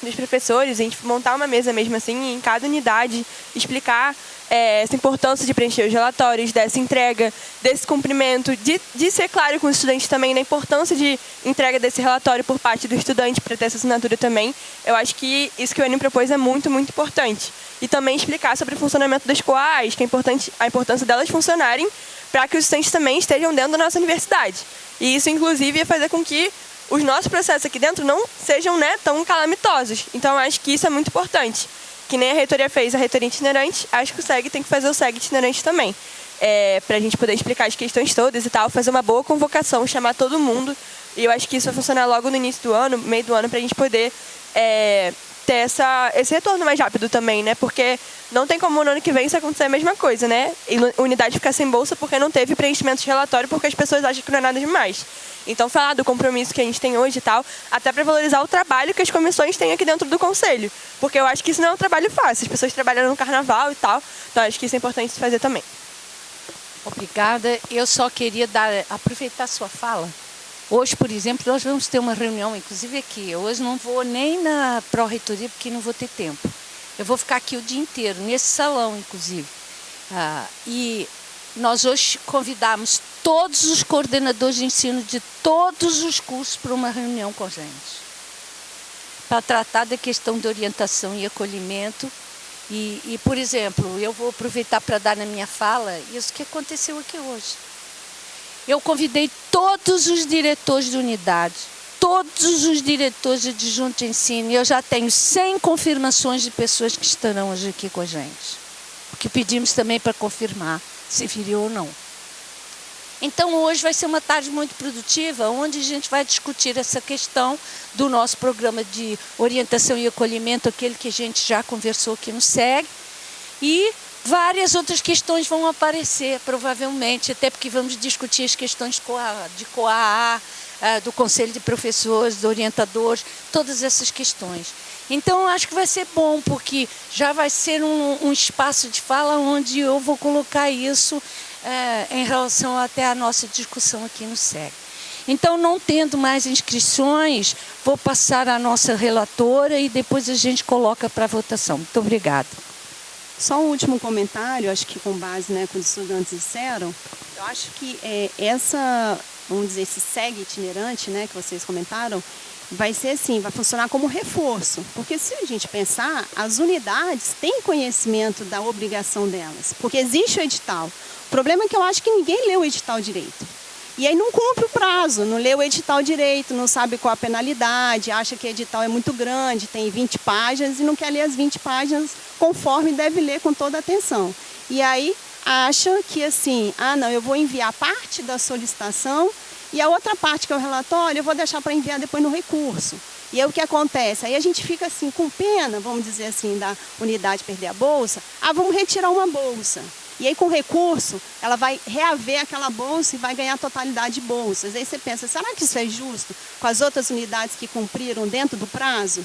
dos professores, a gente montar uma mesa mesmo assim, em cada unidade, explicar essa importância de preencher os relatórios, dessa entrega, desse cumprimento, de ser claro com os estudantes também na importância de entrega desse relatório por parte do estudante para ter essa assinatura também. Eu acho que isso que o Anny propôs é muito, muito importante. E também explicar sobre o funcionamento das COAAs, que é importante, a importância delas funcionarem para que os estudantes também estejam dentro da nossa universidade. E isso, inclusive, ia fazer com que os nossos processos aqui dentro não sejam, né, tão calamitosos. Então, eu acho que isso é muito importante. Que nem a reitoria fez a reitoria itinerante, acho que o SEG tem que fazer o SEG itinerante também. Para a gente poder explicar as questões todas e tal, fazer uma boa convocação, chamar todo mundo. E eu acho que isso vai funcionar logo no início do ano, meio do ano, para a gente poder ter esse retorno mais rápido também, né? Porque não tem como no ano que vem isso acontecer a mesma coisa, né? E unidade ficar sem bolsa porque não teve preenchimento de relatório, porque as pessoas acham que não é nada demais. Então, falar do compromisso que a gente tem hoje e tal, até para valorizar o trabalho que as comissões têm aqui dentro do conselho. Porque eu acho que isso não é um trabalho fácil. As pessoas trabalham no carnaval e tal. Então, acho que isso é importante se fazer também. Obrigada. Eu só queria aproveitar a sua fala. Hoje, por exemplo, nós vamos ter uma reunião, inclusive aqui. Hoje não vou nem na pró-reitoria, porque não vou ter tempo. Eu vou ficar aqui o dia inteiro, nesse salão, inclusive. E nós hoje convidamos todos os coordenadores de ensino de todos os cursos para uma reunião com a gente, para tratar da questão de orientação e acolhimento. E, por exemplo, eu vou aproveitar para dar na minha fala isso que aconteceu aqui hoje. Eu convidei todos os diretores de unidade, todos os diretores de adjunto de ensino, e eu já tenho 100 confirmações de pessoas que estarão hoje aqui com a gente. Porque pedimos também para confirmar se viria ou não. Então, hoje vai ser uma tarde muito produtiva, onde a gente vai discutir essa questão do nosso programa de orientação e acolhimento, aquele que a gente já conversou aqui no SEG, e várias outras questões vão aparecer, provavelmente, até porque vamos discutir as questões de COAA, do Conselho de Professores, do orientadores, todas essas questões. Então, acho que vai ser bom, porque já vai ser um espaço de fala onde eu vou colocar isso em relação até à nossa discussão aqui no SEG. Então, não tendo mais inscrições, vou passar à nossa relatora e depois a gente coloca para votação. Muito obrigada. Só um último comentário, acho que com base, né, com os estudantes disseram, eu acho que vamos dizer, esse SEG itinerante, né, que vocês comentaram, vai ser assim, vai funcionar como reforço. Porque se a gente pensar, as unidades têm conhecimento da obrigação delas, porque existe o edital. O problema é que eu acho que ninguém lê o edital direito. E aí não cumpre o prazo, não lê o edital direito, não sabe qual a penalidade, acha que o edital é muito grande, tem 20 páginas e não quer ler as 20 páginas conforme deve ler com toda atenção. E aí acha que assim, não, eu vou enviar parte da solicitação e a outra parte, que é o relatório, eu vou deixar para enviar depois no recurso. E aí o que acontece? Aí a gente fica assim, com pena, vamos dizer assim, da unidade perder a bolsa, vamos retirar uma bolsa. E aí, com recurso, ela vai reaver aquela bolsa e vai ganhar a totalidade de bolsas. Aí você pensa, será que isso é justo com as outras unidades que cumpriram dentro do prazo?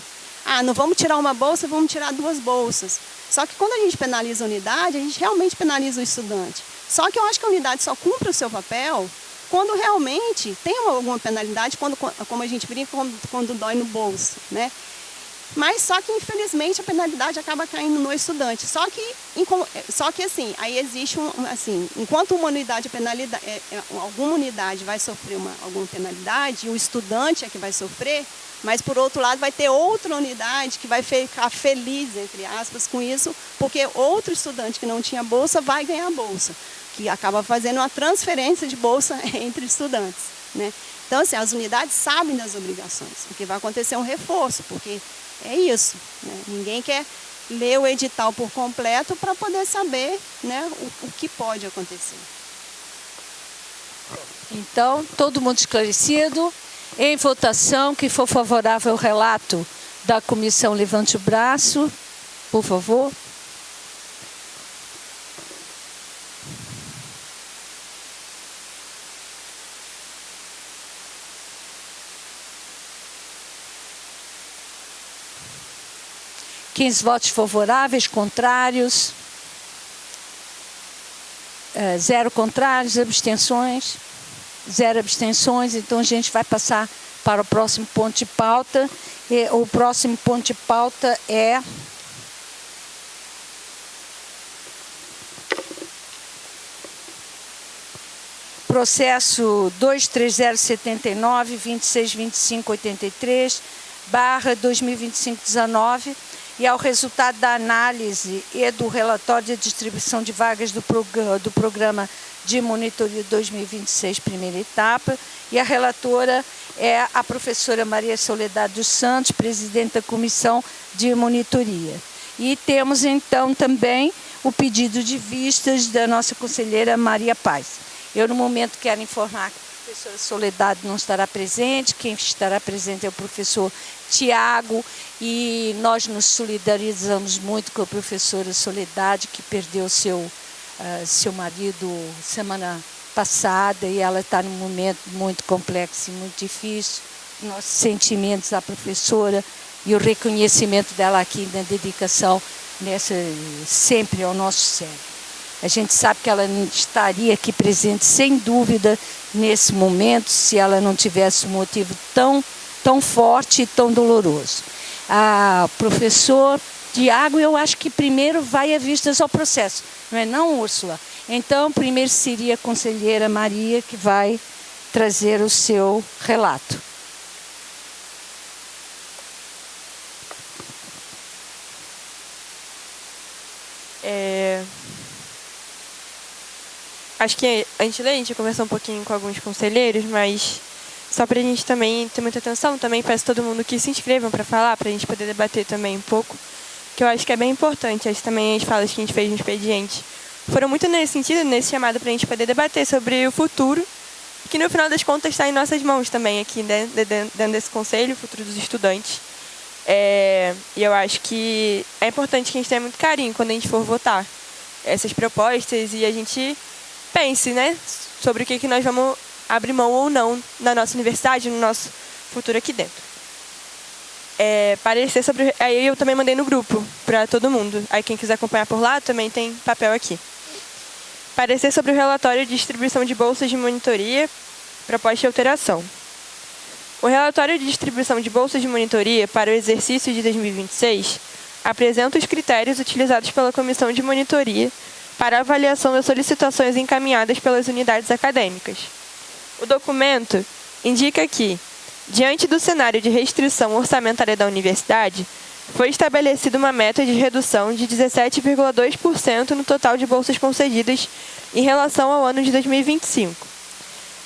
Não vamos tirar uma bolsa, vamos tirar 2 bolsas. Só que quando a gente penaliza a unidade, a gente realmente penaliza o estudante. Só que eu acho que a unidade só cumpre o seu papel quando realmente tem alguma penalidade, como a gente brinca, quando dói no bolso, né? Mas só que, infelizmente, a penalidade acaba caindo no estudante. Só que assim, aí existe enquanto uma unidade alguma unidade vai sofrer alguma penalidade, e o estudante é que vai sofrer, mas, por outro lado, vai ter outra unidade que vai ficar feliz, entre aspas, com isso, porque outro estudante que não tinha bolsa vai ganhar bolsa, que acaba fazendo uma transferência de bolsa entre estudantes, né? Então, assim, as unidades sabem das obrigações, porque vai acontecer um reforço, porque é isso, né? Ninguém quer ler o edital por completo para poder saber, né, o que pode acontecer. Então, todo mundo esclarecido. Em votação, quem for favorável ao relato da comissão, levante o braço, por favor. Votos favoráveis, contrários, 0 contrários, abstenções, 0 abstenções. Então, a gente vai passar para o próximo ponto de pauta. E o próximo ponto de pauta é processo 23079-262583/2025-19, e ao resultado da análise e do relatório de distribuição de vagas do programa de monitoria 2026, primeira etapa, e a relatora é a professora Maria Soledade dos Santos, presidente da comissão de monitoria. E temos, então, também o pedido de vistas da nossa conselheira Maria Paz. Eu, no momento, quero informar que a professora Soledade não estará presente, quem estará presente é o professor Tiago, e nós nos solidarizamos muito com a professora Soledade, que perdeu seu marido semana passada, e ela está num momento muito complexo e muito difícil. Nossos sentimentos à professora e o reconhecimento dela aqui na dedicação sempre ao nosso SEG. A gente sabe que ela estaria aqui presente, sem dúvida, nesse momento, se ela não tivesse um motivo tão forte e tão doloroso. Professor Tiago, eu acho que primeiro vai a vistas ao processo, não é não, Úrsula? Então, primeiro seria a conselheira Maria que vai trazer o seu relato. Acho que antes da gente conversar um pouquinho com alguns conselheiros, mas só para a gente também ter muita atenção, também peço todo mundo que se inscrevam para falar, para a gente poder debater também um pouco, que eu acho que é bem importante. Acho que também as falas que a gente fez no expediente foram muito nesse sentido, nesse chamado para a gente poder debater sobre o futuro, que no final das contas está em nossas mãos também, aqui dentro desse conselho, o futuro dos estudantes. E eu acho que é importante que a gente tenha muito carinho quando a gente for votar essas propostas e a gente pense, né, sobre o que nós vamos abrir mão ou não na nossa universidade, no nosso futuro aqui dentro. Parecer sobre... Aí eu também mandei no grupo para todo mundo. Aí quem quiser acompanhar por lá também tem papel aqui. Parecer sobre o relatório de distribuição de bolsas de monitoria, proposta de alteração. O relatório de distribuição de bolsas de monitoria para o exercício de 2026 apresenta os critérios utilizados pela Comissão de Monitoria para a avaliação das solicitações encaminhadas pelas unidades acadêmicas. O documento indica que, diante do cenário de restrição orçamentária da universidade, foi estabelecida uma meta de redução de 17,2% no total de bolsas concedidas em relação ao ano de 2025.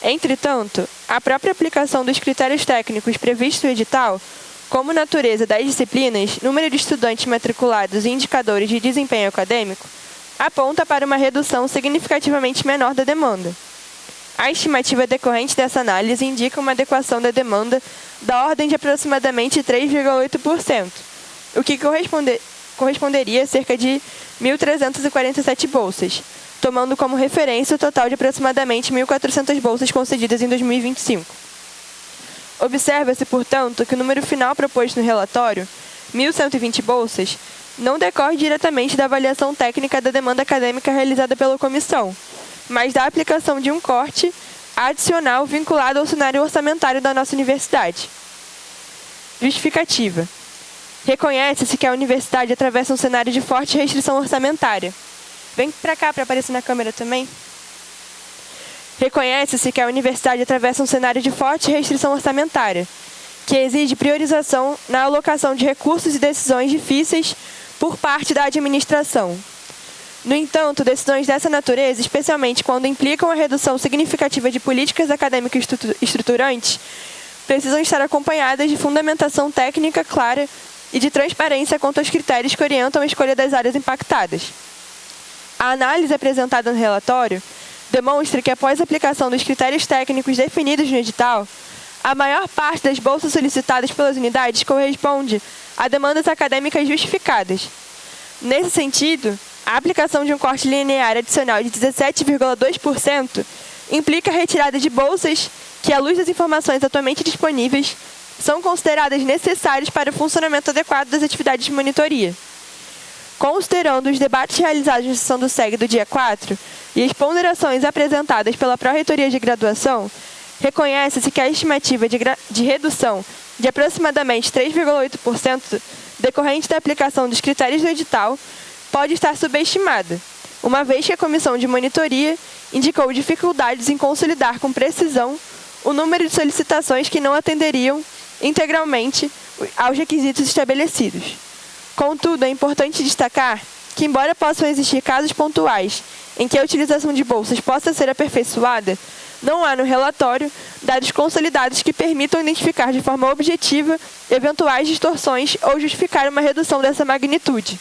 Entretanto, a própria aplicação dos critérios técnicos previstos no edital, como natureza das disciplinas, número de estudantes matriculados e indicadores de desempenho acadêmico, aponta para uma redução significativamente menor da demanda. A estimativa decorrente dessa análise indica uma adequação da demanda da ordem de aproximadamente 3,8%, o que corresponderia a cerca de 1.347 bolsas, tomando como referência o total de aproximadamente 1.400 bolsas concedidas em 2025. Observa-se, portanto, que o número final proposto no relatório, 1.120 bolsas, não decorre diretamente da avaliação técnica da demanda acadêmica realizada pela comissão, mas da aplicação de um corte adicional vinculado ao cenário orçamentário da nossa universidade. Justificativa. Reconhece-se que a universidade atravessa um cenário de forte restrição orçamentária. Vem para cá para aparecer na câmera também. Reconhece-se que a universidade atravessa um cenário de forte restrição orçamentária, que exige priorização na alocação de recursos e decisões difíceis por parte da administração. No entanto, decisões dessa natureza, especialmente quando implicam a redução significativa de políticas acadêmicas estruturantes, precisam estar acompanhadas de fundamentação técnica clara e de transparência quanto aos critérios que orientam a escolha das áreas impactadas. A análise apresentada no relatório demonstra que, após a aplicação dos critérios técnicos definidos no edital, a maior parte das bolsas solicitadas pelas unidades corresponde a demandas acadêmicas justificadas. Nesse sentido, a aplicação de um corte linear adicional de 17,2% implica a retirada de bolsas que, à luz das informações atualmente disponíveis, são consideradas necessárias para o funcionamento adequado das atividades de monitoria. Considerando os debates realizados na sessão do SEG do dia 4 e as ponderações apresentadas pela Pró-Reitoria de Graduação, reconhece-se que a estimativa de redução de aproximadamente 3,8% decorrente da aplicação dos critérios do edital pode estar subestimada, uma vez que a Comissão de Monitoria indicou dificuldades em consolidar com precisão o número de solicitações que não atenderiam integralmente aos requisitos estabelecidos. Contudo, é importante destacar que, embora possam existir casos pontuais em que a utilização de bolsas possa ser aperfeiçoada, não há no relatório dados consolidados que permitam identificar de forma objetiva eventuais distorções ou justificar uma redução dessa magnitude.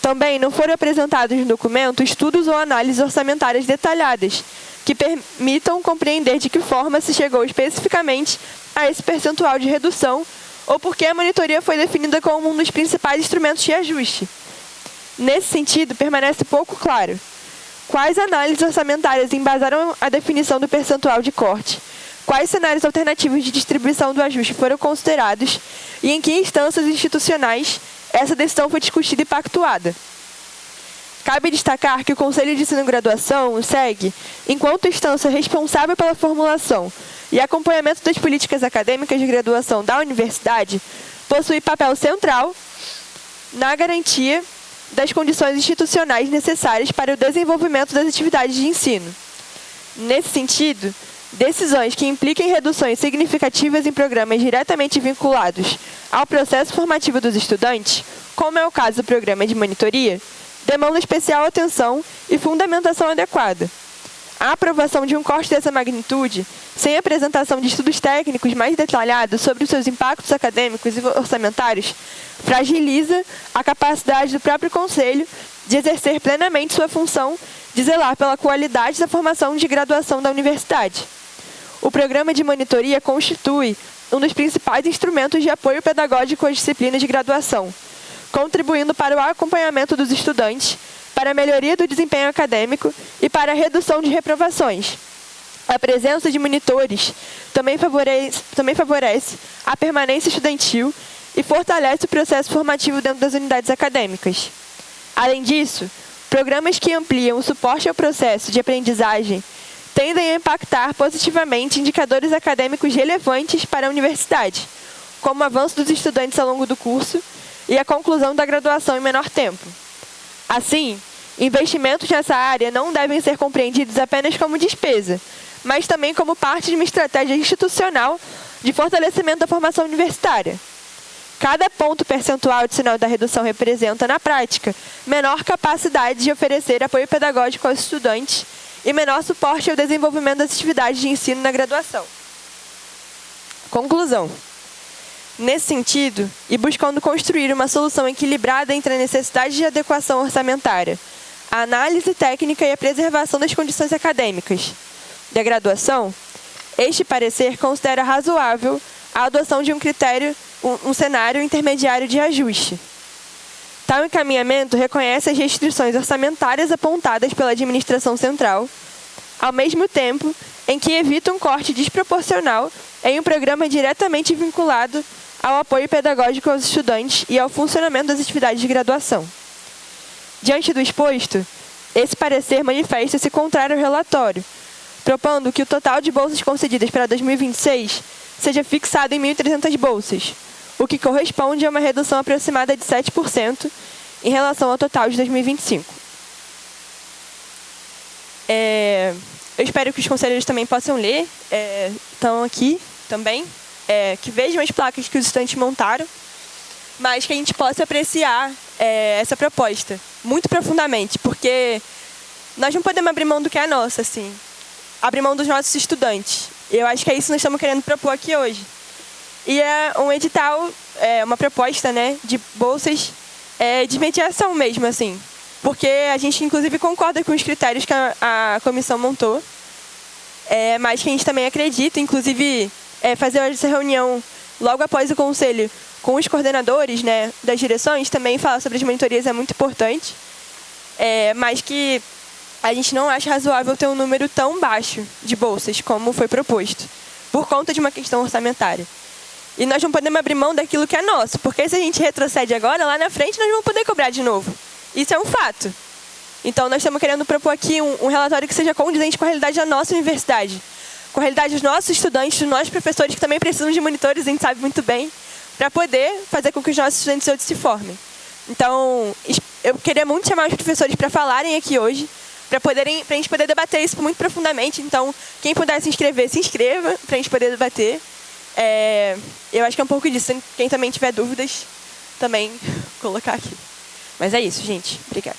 Também não foram apresentados no documento estudos ou análises orçamentárias detalhadas que permitam compreender de que forma se chegou especificamente a esse percentual de redução ou porque a monitoria foi definida como um dos principais instrumentos de ajuste. Nesse sentido, permanece pouco claro quais análises orçamentárias embasaram a definição do percentual de corte, quais cenários alternativos de distribuição do ajuste foram considerados e em que instâncias institucionais essa decisão foi discutida e pactuada. Cabe destacar que o Conselho de Ensino e Graduação, o SEG, enquanto instância responsável pela formulação e acompanhamento das políticas acadêmicas de graduação da universidade, possui papel central na garantia das condições institucionais necessárias para o desenvolvimento das atividades de ensino. Nesse sentido, decisões que impliquem reduções significativas em programas diretamente vinculados ao processo formativo dos estudantes, como é o caso do programa de monitoria, demandam especial atenção e fundamentação adequada. A aprovação de um corte dessa magnitude, sem apresentação de estudos técnicos mais detalhados sobre os seus impactos acadêmicos e orçamentários, fragiliza a capacidade do próprio Conselho de exercer plenamente sua função de zelar pela qualidade da formação de graduação da universidade. O programa de monitoria constitui um dos principais instrumentos de apoio pedagógico às disciplinas de graduação, contribuindo para o acompanhamento dos estudantes, para a melhoria do desempenho acadêmico e para a redução de reprovações. A presença de monitores também favorece a permanência estudantil e fortalece o processo formativo dentro das unidades acadêmicas. Além disso, o programas que ampliam o suporte ao processo de aprendizagem tendem a impactar positivamente indicadores acadêmicos relevantes para a universidade, como o avanço dos estudantes ao longo do curso e a conclusão da graduação em menor tempo. Assim, investimentos nessa área não devem ser compreendidos apenas como despesa, mas também como parte de uma estratégia institucional de fortalecimento da formação universitária. Cada ponto percentual adicional da redução representa, na prática, menor capacidade de oferecer apoio pedagógico aos estudantes e menor suporte ao desenvolvimento das atividades de ensino na graduação. Conclusão. Nesse sentido, e buscando construir uma solução equilibrada entre a necessidade de adequação orçamentária, a análise técnica e a preservação das condições acadêmicas da graduação, este parecer considera razoável a adoção de um cenário intermediário de ajuste. Tal encaminhamento reconhece as restrições orçamentárias apontadas pela administração central, ao mesmo tempo em que evita um corte desproporcional em um programa diretamente vinculado ao apoio pedagógico aos estudantes e ao funcionamento das atividades de graduação. Diante do exposto, esse parecer manifesta-se contrário ao relatório, propondo que o total de bolsas concedidas para 2026 seja fixado em 1.300 bolsas, o que corresponde a uma redução aproximada de 7% em relação ao total de 2025. Eu espero que os conselheiros também possam ler, estão aqui também, que vejam as placas que os estudantes montaram, mas que a gente possa apreciar essa proposta muito profundamente, porque nós não podemos abrir mão do que é nosso, assim, abrir mão dos nossos estudantes. Eu acho que é isso que nós estamos querendo propor aqui hoje. E é um edital, uma proposta, né, de bolsas de mediação mesmo, assim. Porque a gente, inclusive, concorda com os critérios que a comissão montou, mas que a gente também acredita, inclusive, fazer essa reunião logo após o conselho com os coordenadores, né, das direções, também falar sobre as monitorias é muito importante, mas que a gente não acha razoável ter um número tão baixo de bolsas como foi proposto, por conta de uma questão orçamentária. E nós não podemos abrir mão daquilo que é nosso, porque se a gente retrocede agora, lá na frente nós não vamos poder cobrar de novo. Isso é um fato. Então nós estamos querendo propor aqui um relatório que seja condizente com a realidade da nossa universidade, com a realidade dos nossos estudantes, dos nossos professores que também precisam de monitores, a gente sabe muito bem, para poder fazer com que os nossos estudantes hoje se formem. Então, eu queria muito chamar os professores para falarem aqui hoje, para a gente poder debater isso muito profundamente. Então, quem puder se inscrever, se inscreva, para a gente poder debater. Eu acho que é um pouco disso. Quem também tiver dúvidas, também colocar aqui. Mas é isso, gente. Obrigada.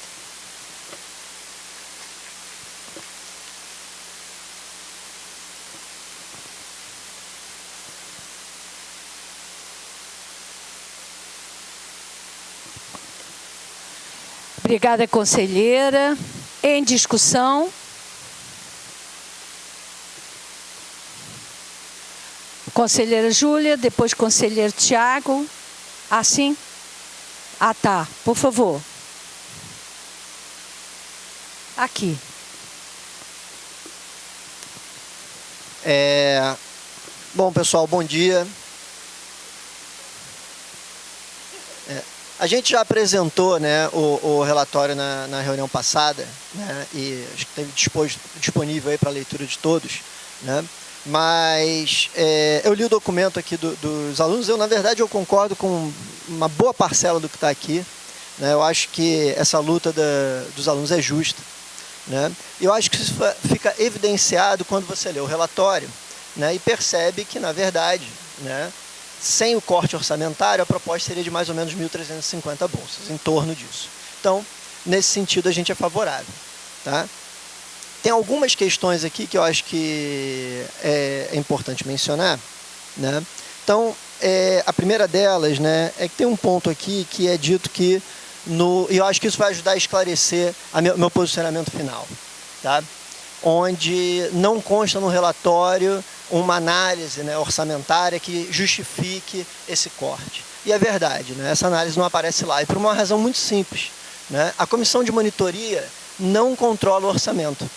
Obrigada, conselheira. Em discussão. Conselheira Júlia, depois conselheiro Tiago. Assim? Ah, tá. Por favor. Aqui. Bom, pessoal, bom dia. A gente já apresentou, né, o relatório na reunião passada, né, e acho que esteve disponível aí para a leitura de todos, né, mas eu li o documento aqui dos alunos. Na verdade, eu concordo com uma boa parcela do que está aqui, né, eu acho que essa luta dos alunos é justa, né, e eu acho que isso fica evidenciado quando você lê o relatório, né, e percebe que, na verdade, né, sem o corte orçamentário, a proposta seria de mais ou menos 1.350 bolsas, em torno disso. Então, nesse sentido, a gente é favorável. Tá? Tem algumas questões aqui que eu acho que é importante mencionar. Né? Então, a primeira delas, né, é que tem um ponto aqui que é dito que, e eu acho que isso vai ajudar a esclarecer meu posicionamento final. Tá? Onde não consta no relatório uma análise, né, orçamentária que justifique esse corte. E é verdade, né, essa análise não aparece lá, e por uma razão muito simples. Né, a comissão de monitoria não controla o orçamento.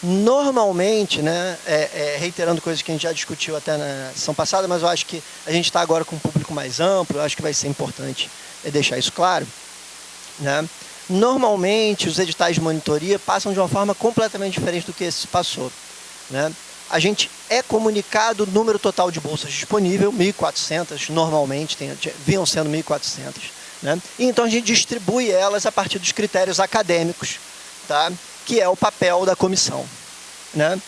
Normalmente, né, reiterando coisas que a gente já discutiu até na sessão passada, mas eu acho que a gente está agora com um público mais amplo, eu acho que vai ser importante deixar isso claro. Né, Normalmente, os editais de monitoria passam de uma forma completamente diferente do que esse passou, né? A gente é comunicado o número total de bolsas disponível, 1.400, normalmente, vinham sendo 1.400. Né? E então a gente distribui elas a partir dos critérios acadêmicos, tá? Que é o papel da comissão. Né?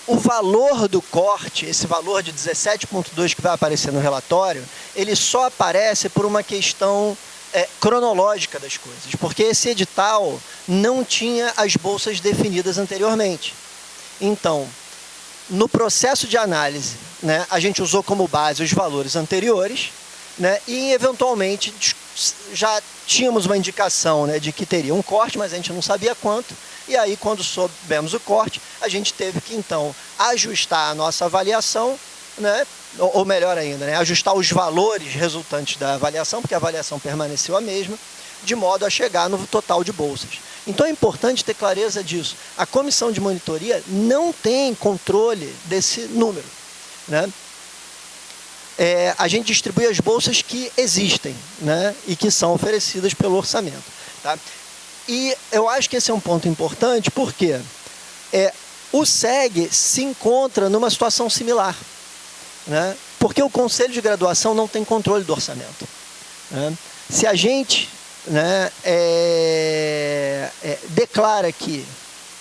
O valor do corte, esse valor de 17,2 que vai aparecer no relatório, ele só aparece por uma questão cronológica das coisas, porque esse edital não tinha as bolsas definidas anteriormente. Então, no processo de análise, né, a gente usou como base os valores anteriores, né, e eventualmente já tínhamos uma indicação, né, de que teria um corte, mas a gente não sabia quanto, e aí quando soubemos o corte, a gente teve que então ajustar a nossa avaliação, né, ou melhor ainda, né, ajustar os valores resultantes da avaliação, porque a avaliação permaneceu a mesma, de modo a chegar no total de bolsas. Então é importante ter clareza disso. A comissão de monitoria não tem controle desse número, né? A gente distribui as bolsas que existem, né? E que são oferecidas pelo orçamento. Tá? E eu acho que esse é um ponto importante porque o SEG se encontra numa situação similar, né? Porque o Conselho de Graduação não tem controle do orçamento. Né? Se a gente, né, declara que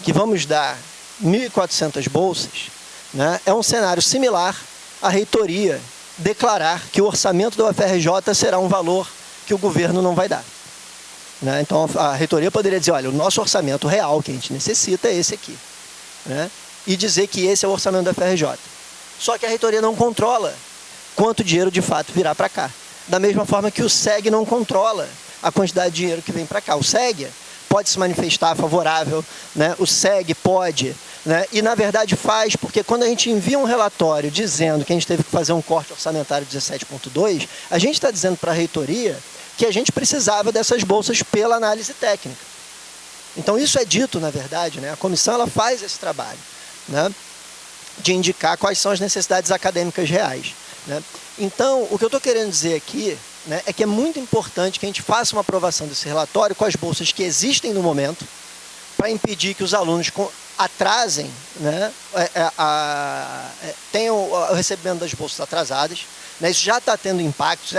vamos dar 1.400 bolsas, né, é um cenário similar à reitoria declarar que o orçamento da UFRJ será um valor que o governo não vai dar. Né? Então a reitoria poderia dizer, olha, o nosso orçamento real que a gente necessita é esse aqui. Né? E dizer que esse é o orçamento da UFRJ. Só que a reitoria não controla quanto dinheiro de fato virá para cá. Da mesma forma que o SEG não controla a quantidade de dinheiro que vem para cá. O SEG pode se manifestar favorável, né? O SEG pode, né? E na verdade faz, porque quando a gente envia um relatório dizendo que a gente teve que fazer um corte orçamentário de 17,2, a gente está dizendo para a reitoria que a gente precisava dessas bolsas pela análise técnica. Então isso é dito, na verdade, né? A comissão ela faz esse trabalho, né? De indicar quais são as necessidades acadêmicas reais. Né? Então, o que eu estou querendo dizer aqui, né, é que é muito importante que a gente faça uma aprovação desse relatório com as bolsas que existem no momento, para impedir que os alunos atrasem, né, tenham o recebimento das bolsas atrasadas. Né? Isso já está tendo impactos.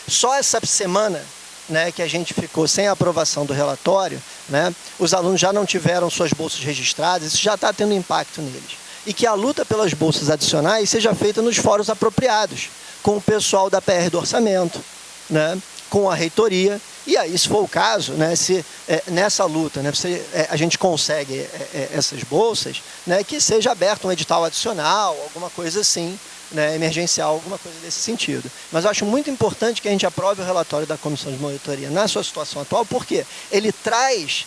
Só essa semana, né, que a gente ficou sem a aprovação do relatório, né, os alunos já não tiveram suas bolsas registradas, isso já está tendo impacto neles. E que a luta pelas bolsas adicionais seja feita nos fóruns apropriados, com o pessoal da PR do orçamento, né, com a reitoria, e aí, se for o caso, né, se nessa luta, né, a gente consegue essas bolsas, né, que seja aberto um edital adicional, alguma coisa assim, né, emergencial, alguma coisa desse sentido. Mas eu acho muito importante que a gente aprove o relatório da Comissão de Monitoria na sua situação atual, porque ele traz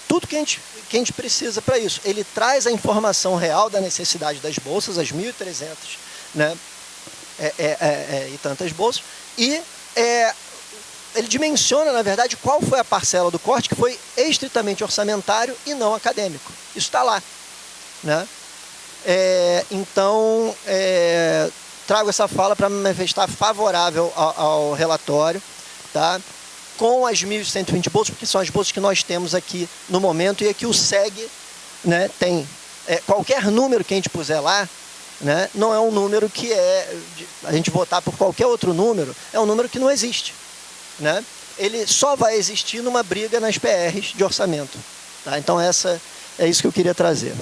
tudo que a gente precisa para isso. Ele traz a informação real da necessidade das bolsas, as 1.300, né, e tantas bolsas, e ele dimensiona, na verdade, qual foi a parcela do corte que foi estritamente orçamentário e não acadêmico. Isso está lá. Né? Então, trago essa fala para me manifestar favorável ao relatório, tá? Com as 1.120 bolsas, porque são as bolsas que nós temos aqui no momento e aqui o SEG, né, tem. Qualquer número que a gente puser lá, né, não é um número que a gente votar por qualquer outro número, é um número que não existe. Né? Ele só vai existir numa briga nas PRs de orçamento. Tá? Então é isso que eu queria trazer.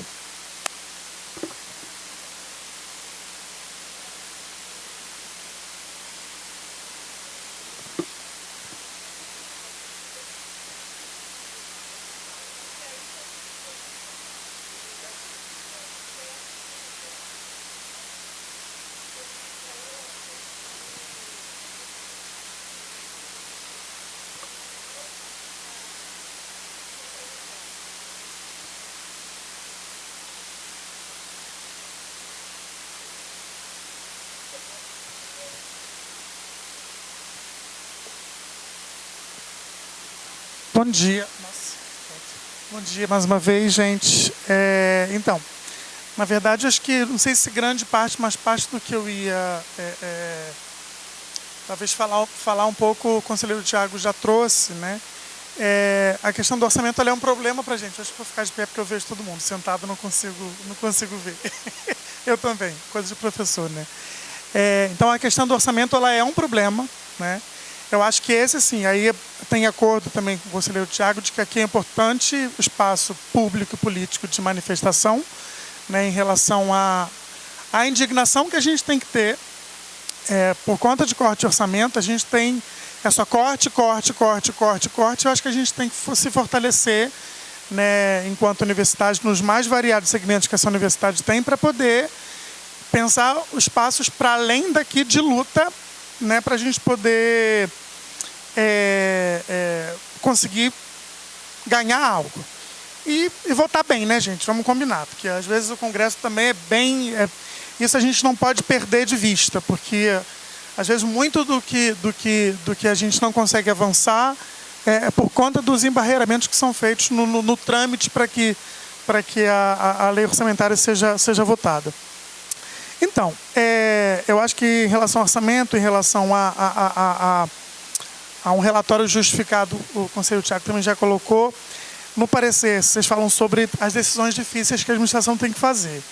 Bom dia. Bom dia mais uma vez, gente. Então, na verdade, acho que, não sei se grande parte, mas parte do que eu ia talvez falar um pouco, o conselheiro Tiago já trouxe, né? A questão do orçamento ela é um problema para a gente. Eu acho que vou ficar de pé porque eu vejo todo mundo. Sentado não consigo ver. Eu também, coisa de professor, né? Então a questão do orçamento ela é um problema, né? Eu acho que esse, sim, aí tem acordo também com o conselheiro Tiago de que aqui é importante o espaço público e político de manifestação, né, em relação à indignação que a gente tem que ter. Por conta de corte de orçamento, a gente tem só corte. Eu acho que a gente tem que se fortalecer, né, enquanto universidade, nos mais variados segmentos que essa universidade tem, para poder pensar os passos para além daqui de luta, né, para a gente poder conseguir ganhar algo. E votar bem, né, gente? Vamos combinar, porque às vezes o Congresso também é bem... isso a gente não pode perder de vista, porque às vezes muito do que a gente não consegue avançar é por conta dos embarreiramentos que são feitos no trâmite para que a lei orçamentária seja votada. Então, eu acho que em relação ao orçamento, em relação a um relatório justificado, o conselheiro Tiago também já colocou, no parecer, vocês falam sobre as decisões difíceis que a administração tem que fazer.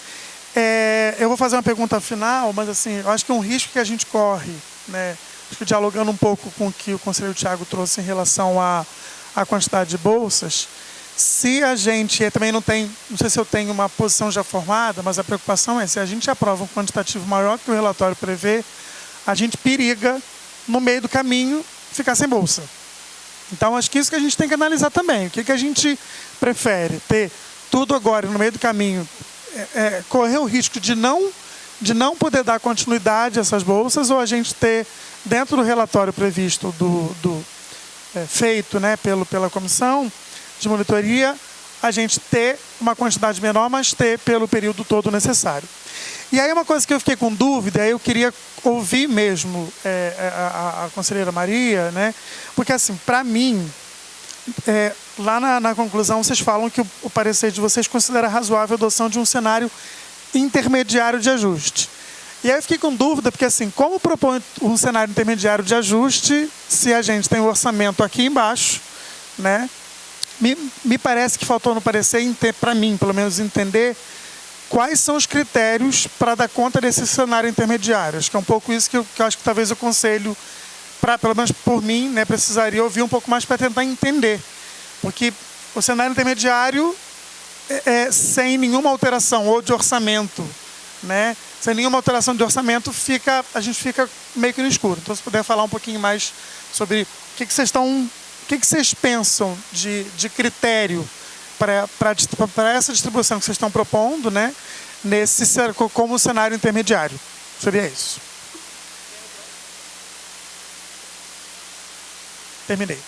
Eu vou fazer uma pergunta final, mas assim, eu acho que é um risco que a gente corre, né? Acho que dialogando um pouco com o que o conselheiro Tiago trouxe em relação à quantidade de bolsas, se a gente também não sei se eu tenho uma posição já formada, mas a preocupação é se a gente aprova um quantitativo maior que o relatório prevê, a gente periga, no meio do caminho, ficar sem bolsa. Então, acho que isso que a gente tem que analisar também. O que a gente prefere? Ter tudo agora no meio do caminho, correr o risco de não poder dar continuidade a essas bolsas, ou a gente ter, dentro do relatório previsto, feito, né, pela comissão de monitoria, a gente ter uma quantidade menor, mas ter pelo período todo necessário. E aí uma coisa que eu fiquei com dúvida, aí eu queria ouvir mesmo a conselheira Maria, né? Porque assim, para mim, lá na conclusão vocês falam que o parecer de vocês considera razoável a adoção de um cenário intermediário de ajuste. E aí eu fiquei com dúvida, porque assim, como propõe um cenário intermediário de ajuste se a gente tem o orçamento aqui embaixo, né? Me parece que faltou no parecer, para mim, pelo menos, entender quais são os critérios para dar conta desse cenário intermediário. Acho que é um pouco isso que eu acho que talvez o conselho, pelo menos por mim, né, precisaria ouvir um pouco mais para tentar entender. Porque o cenário intermediário, sem nenhuma alteração ou de orçamento, né, sem nenhuma alteração de orçamento, a gente fica meio que no escuro. Então, se puder falar um pouquinho mais sobre o que vocês pensam de critério para essa distribuição que vocês estão propondo, né, como cenário intermediário. Seria isso. Terminei.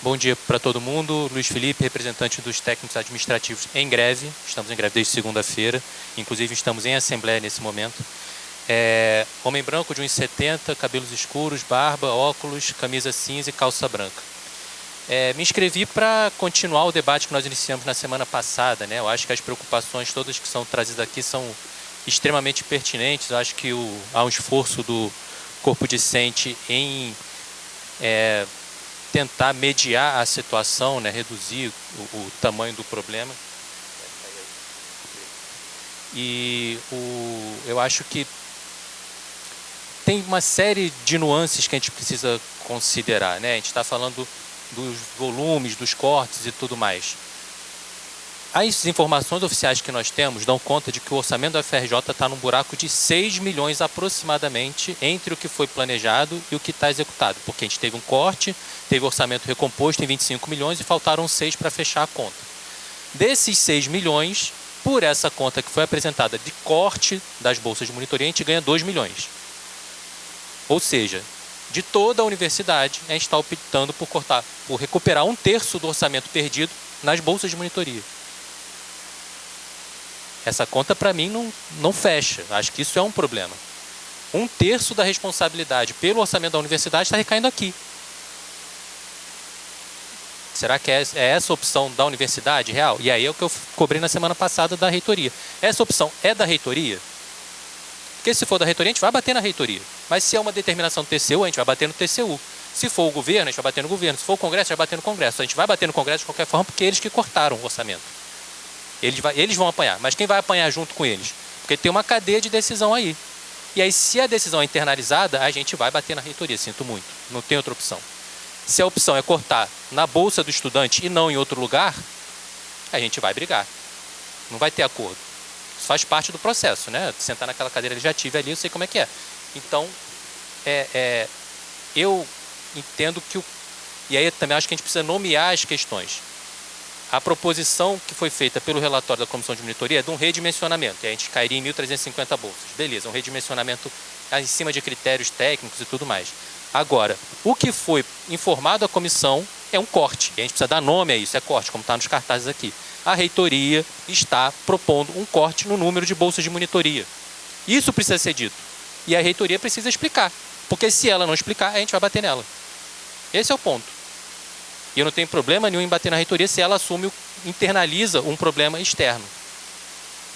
Bom dia para todo mundo. Luiz Felipe, representante dos técnicos administrativos em greve. Estamos em greve desde segunda-feira. Inclusive, estamos em assembleia nesse momento. Homem branco de 1,70, cabelos escuros, barba, óculos, camisa cinza e calça branca. Me inscrevi para continuar o debate que nós iniciamos na semana passada, né? Eu acho que as preocupações todas que são trazidas aqui são extremamente pertinentes. Eu acho que há um esforço do corpo discente em tentar mediar a situação, né, reduzir o tamanho do problema. E eu acho que tem uma série de nuances que a gente precisa considerar, né? A gente está falando dos volumes, dos cortes e tudo mais. As informações oficiais que nós temos dão conta de que o orçamento da UFRJ está num buraco de 6 milhões aproximadamente entre o que foi planejado e o que está executado. Porque a gente teve um corte, teve orçamento recomposto em 25 milhões e faltaram 6 para fechar a conta. Desses 6 milhões, por essa conta que foi apresentada de corte das bolsas de monitoria, a gente ganha 2 milhões. Ou seja, de toda a universidade, a gente está optando por cortar, por recuperar 1/3 do orçamento perdido nas bolsas de monitoria. Essa conta, para mim, não fecha. Acho que isso é um problema. 1/3 da responsabilidade pelo orçamento da universidade está recaindo aqui. Será que é essa a opção da universidade real? E aí é o que eu cobrei na semana passada da reitoria. Essa opção é da reitoria? Porque se for da reitoria, a gente vai bater na reitoria. Mas se é uma determinação do TCU, a gente vai bater no TCU. Se for o governo, a gente vai bater no governo. Se for o Congresso, a gente vai bater no Congresso. A gente vai bater no Congresso de qualquer forma, porque eles que cortaram o orçamento. Eles vão apanhar, mas quem vai apanhar junto com eles? Porque tem uma cadeia de decisão aí. E aí, se a decisão é internalizada, a gente vai bater na reitoria, sinto muito. Não tem outra opção. Se a opção é cortar na bolsa do estudante e não em outro lugar, a gente vai brigar. Não vai ter acordo. Isso faz parte do processo, né? Sentar naquela cadeira legislativa ali, eu sei como é que é. Então, eu entendo que e aí eu também acho que a gente precisa nomear as questões. A proposição que foi feita pelo relatório da Comissão de Monitoria é de um redimensionamento, e a gente cairia em 1.350 bolsas. Beleza, um redimensionamento em cima de critérios técnicos e tudo mais. Agora, o que foi informado à comissão é um corte, e a gente precisa dar nome a isso, é corte, como está nos cartazes aqui. A reitoria está propondo um corte no número de bolsas de monitoria. Isso precisa ser dito. E a reitoria precisa explicar, porque se ela não explicar, a gente vai bater nela. Esse é o ponto. E eu não tenho problema nenhum em bater na reitoria se ela assume, internaliza um problema externo.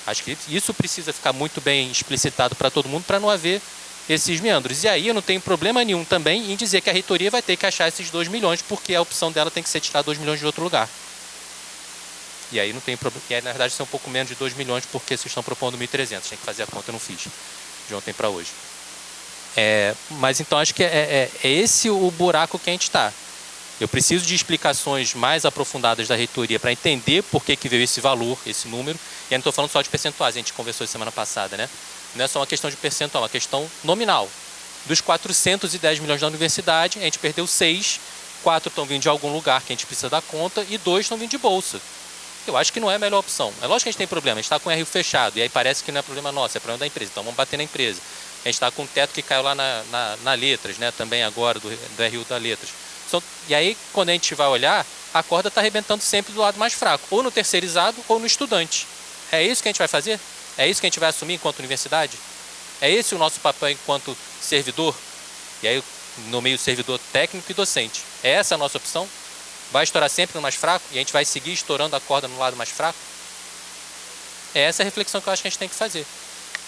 Acho que isso precisa ficar muito bem explicitado para todo mundo para não haver esses meandros. E aí eu não tenho problema nenhum também em dizer que a reitoria vai ter que achar esses 2 milhões, porque a opção dela tem que ser tirar 2 milhões de outro lugar. E aí não tem problema. E aí, na verdade, são um pouco menos de 2 milhões, porque vocês estão propondo 1.300. Tem que fazer a conta, eu não fiz. De ontem para hoje. Mas então acho que é esse o buraco que a gente está. Eu preciso de explicações mais aprofundadas da reitoria para entender por que veio esse valor, esse número. E eu não estou falando só de percentuais, a gente conversou semana passada, né? Não é só uma questão de percentual, é uma questão nominal. Dos 410 milhões da universidade, a gente perdeu 6, 4 estão vindo de algum lugar que a gente precisa dar conta e 2 estão vindo de bolsa. Eu acho que não é a melhor opção. É lógico que a gente tem problema, a gente está com o RU fechado, e aí parece que não é problema nosso, é problema da empresa, então vamos bater na empresa. A gente está com um teto que caiu lá na Letras, né? Também agora, do RU da Letras. E aí, quando a gente vai olhar, a corda está arrebentando sempre do lado mais fraco, ou no terceirizado ou no estudante. É isso que a gente vai fazer? É isso que a gente vai assumir enquanto universidade? É esse o nosso papel enquanto servidor? E aí, no meio servidor técnico e docente. É essa a nossa opção? Vai estourar sempre no mais fraco e a gente vai seguir estourando a corda no lado mais fraco? É essa a reflexão que eu acho que a gente tem que fazer.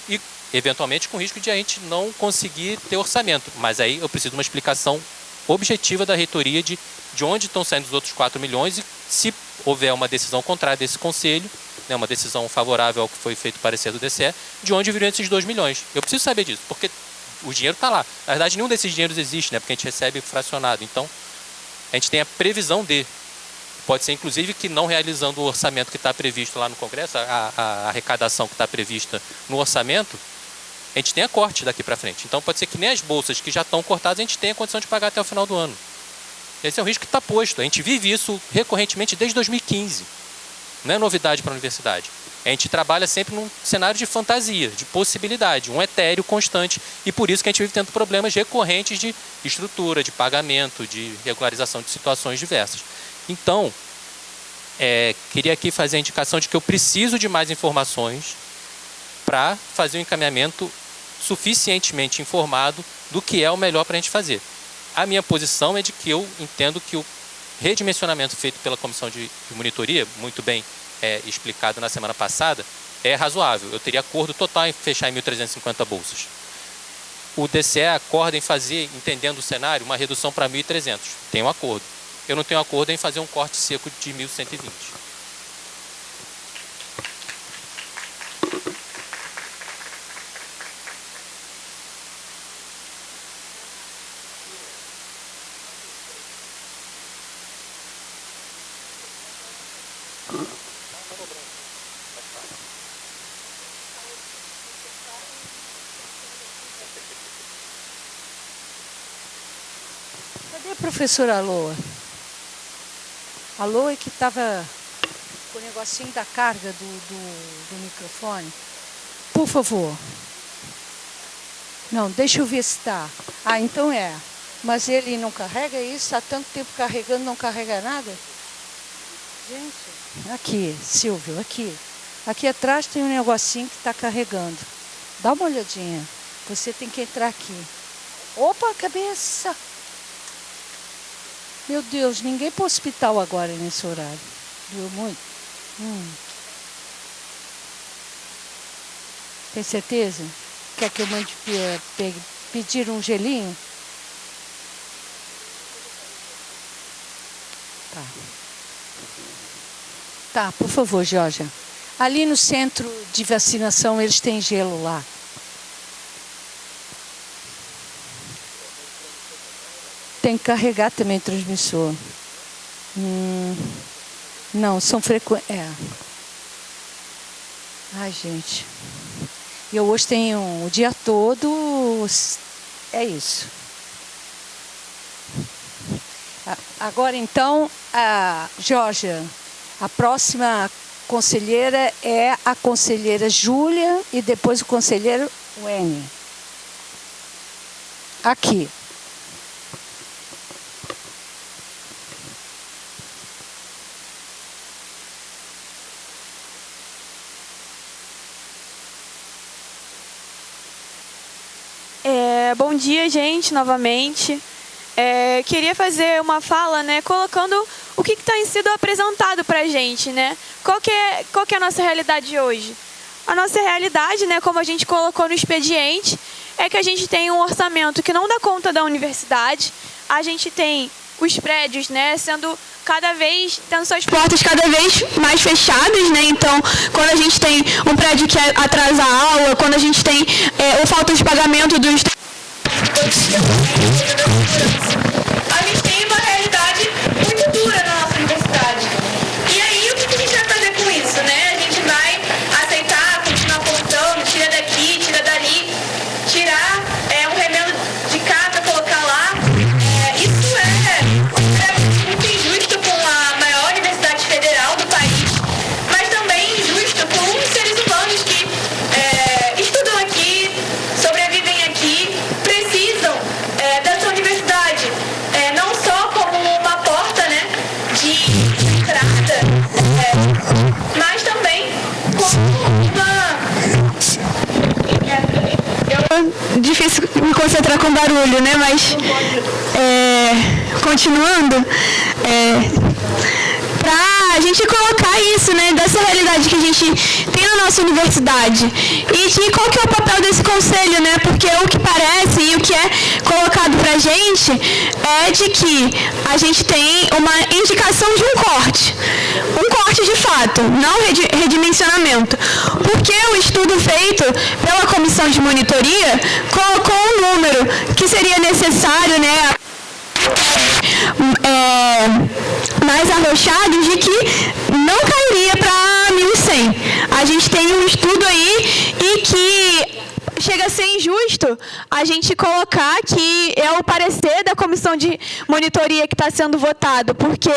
E, eventualmente, com risco de a gente não conseguir ter orçamento. Mas aí eu preciso de uma explicação objetiva da reitoria de onde estão saindo os outros 4 milhões e se houver uma decisão contrária desse conselho, né, uma decisão favorável ao que foi feito parecer do DCE, de onde viriam esses 2 milhões. Eu preciso saber disso, porque o dinheiro está lá. Na verdade, nenhum desses dinheiros existe, né, porque a gente recebe fracionado. Então, a gente tem a previsão de. Pode ser, inclusive, que não realizando o orçamento que está previsto lá no Congresso, a arrecadação que está prevista no orçamento, a gente tenha corte daqui para frente. Então pode ser que nem as bolsas que já estão cortadas a gente tenha condição de pagar até o final do ano. Esse é um risco que está posto. A gente vive isso recorrentemente desde 2015. Não é novidade para a universidade. A gente trabalha sempre num cenário de fantasia, de possibilidade, um etéreo constante. E por isso que a gente vive tendo problemas recorrentes de estrutura, de pagamento, de regularização de situações diversas. Então, queria aqui fazer a indicação de que eu preciso de mais informações para fazer um encaminhamento suficientemente informado do que é o melhor para a gente fazer. A minha posição é de que eu entendo que o redimensionamento feito pela Comissão de Monitoria, muito bem explicado na semana passada, é razoável. Eu teria acordo total em fechar em 1.350 bolsas. O DCE acorda em fazer, entendendo o cenário, uma redução para 1.300. Tem um acordo. Eu não tenho acordo em fazer um corte seco de 1.120. professora Aloa? A Aloa é que estava com o negocinho da carga do microfone. Por favor. Não, deixa eu ver se está. Ah, então é. Mas ele não carrega isso? Há tanto tempo carregando, não carrega nada? Gente, aqui, Silvio, aqui. Aqui atrás tem um negocinho que está carregando. Dá uma olhadinha. Você tem que entrar aqui. Opa, cabeça! Meu Deus, ninguém para o hospital agora nesse horário. Doeu muito? Tem certeza? Quer que eu mande pedir um gelinho? Tá. Tá, por favor, Georgia. Ali no centro de vacinação eles têm gelo lá. Tem que carregar também o transmissor. Não, são frequentes. Ai, gente. Eu hoje tenho o dia todo. É isso. Agora, então, Georgia, a próxima conselheira é a conselheira Júlia e depois o conselheiro Wene. Aqui. Bom dia, gente, novamente. Queria fazer uma fala, né, colocando o que tem sido apresentado para a gente, né? Qual que é a nossa realidade hoje? A nossa realidade, né, como a gente colocou no expediente, é que a gente tem um orçamento que não dá conta da universidade. A gente tem os prédios, né, tendo suas portas cada vez mais fechadas, né? Então, quando a gente tem um prédio que atrasa a aula, quando a gente tem ou falta de pagamento dos... A gente tem uma realidade muito dura na nossa universidade. E aí, o que a gente vai fazer com isso, né? A gente vai aceitar, continuar apontando, tira daqui, tira dali, tirar um remendo de cá para colocar lá. Isso é muito injusto com a maior universidade federal do país, mas também injusto com os seres humanos que estudam aqui, sobrevivem aqui, precisam dessa universidade, não só como uma porta, né, de entrada, mas também como uma... Difícil me concentrar com barulho, né, mas continuando, para a gente colocar isso, né, dessa realidade que a gente tem na nossa universidade e de qual que é o papel desse conselho, né, porque o que parece e o que é colocado para a gente é de que a gente tem uma indicação de um corte de fato, não redimensionamento, porque o estudo feito pela comissão de monitoria colocou um número que seria necessário, né, mais arrochado, de que não cairia para 1.100. A gente tem um estudo aí e que chega a ser injusto a gente colocar que é o parecer da comissão de monitoria que está sendo votado, porque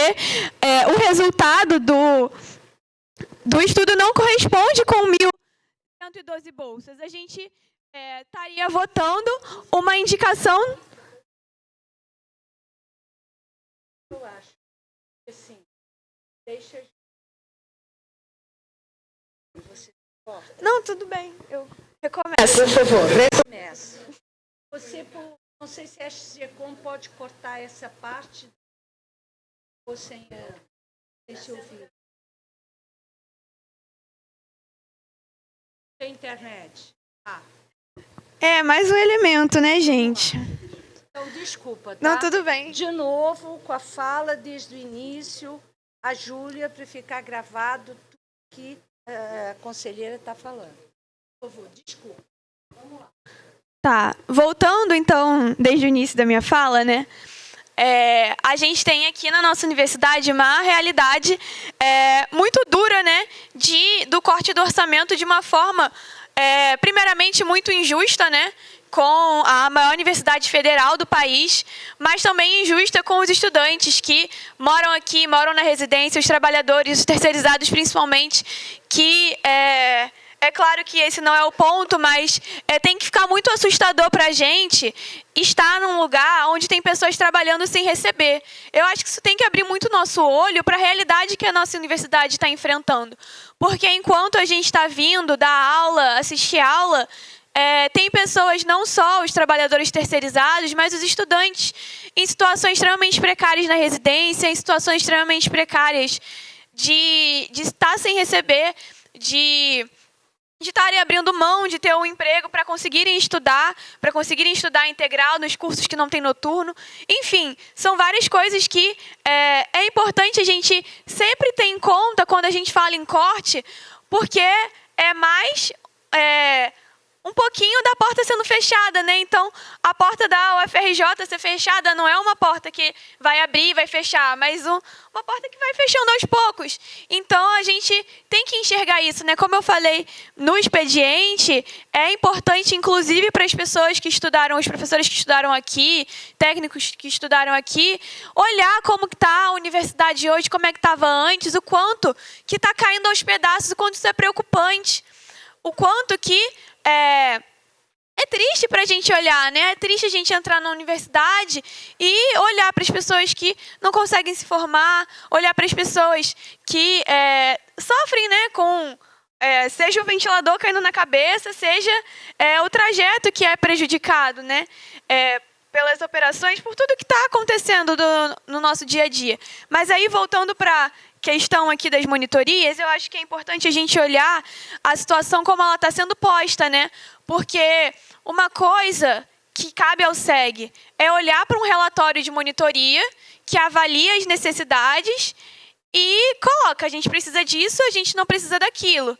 o resultado do estudo não corresponde com 1.112 bolsas. A gente estaria votando uma indicação... Eu acho que assim, deixa... Você corta. Não, tudo bem, eu recomeço. Por favor, recomeça. Você, não sei se a SGCOM pode cortar essa parte ou sem se ouvir. Tem internet. Mais um elemento, né, gente? Então, desculpa, tá? Não, tudo bem. De novo, com a fala desde o início, a Júlia, para ficar gravado tudo que a conselheira está falando. Por favor, desculpa. Vamos lá. Tá, voltando então, desde o início da minha fala, né? A gente tem aqui na nossa universidade uma realidade muito dura, né? Do corte do orçamento de uma forma, primeiramente, muito injusta, né? com a maior universidade federal do país, mas também injusta com os estudantes que moram aqui, moram na residência, os trabalhadores, os terceirizados principalmente, que é claro que esse não é o ponto, mas tem que ficar muito assustador para a gente estar num lugar onde tem pessoas trabalhando sem receber. Eu acho que isso tem que abrir muito o nosso olho para a realidade que a nossa universidade está enfrentando. Porque enquanto a gente está vindo dar aula, assistir aula, tem pessoas, não só os trabalhadores terceirizados, mas os estudantes em situações extremamente precárias na residência, em situações extremamente precárias de estar sem receber, de estarem abrindo mão de ter um emprego para conseguirem estudar integral nos cursos que não tem noturno. Enfim, são várias coisas que é importante a gente sempre ter em conta quando a gente fala em corte, porque é mais um pouquinho da porta sendo fechada, né? Então, a porta da UFRJ ser fechada não é uma porta que vai abrir e vai fechar, mas uma porta que vai fechando aos poucos. Então, a gente tem que enxergar isso, né? Como eu falei no expediente, é importante, inclusive, para as pessoas que estudaram, os professores que estudaram aqui, técnicos que estudaram aqui, olhar como está a universidade hoje, como é que estava antes, o quanto que está caindo aos pedaços, o quanto isso é preocupante, o quanto que é triste para a gente olhar, né? É triste a gente entrar na universidade e olhar para as pessoas que não conseguem se formar, olhar para as pessoas que sofrem, né, com seja o ventilador caindo na cabeça, seja o trajeto que é prejudicado, né? Pelas operações, por tudo que está acontecendo no nosso dia a dia. Mas aí, voltando para questão aqui das monitorias, eu acho que é importante a gente olhar a situação como ela está sendo posta, né? Porque uma coisa que cabe ao SEG é olhar para um relatório de monitoria que avalia as necessidades e coloca, a gente precisa disso, a gente não precisa daquilo.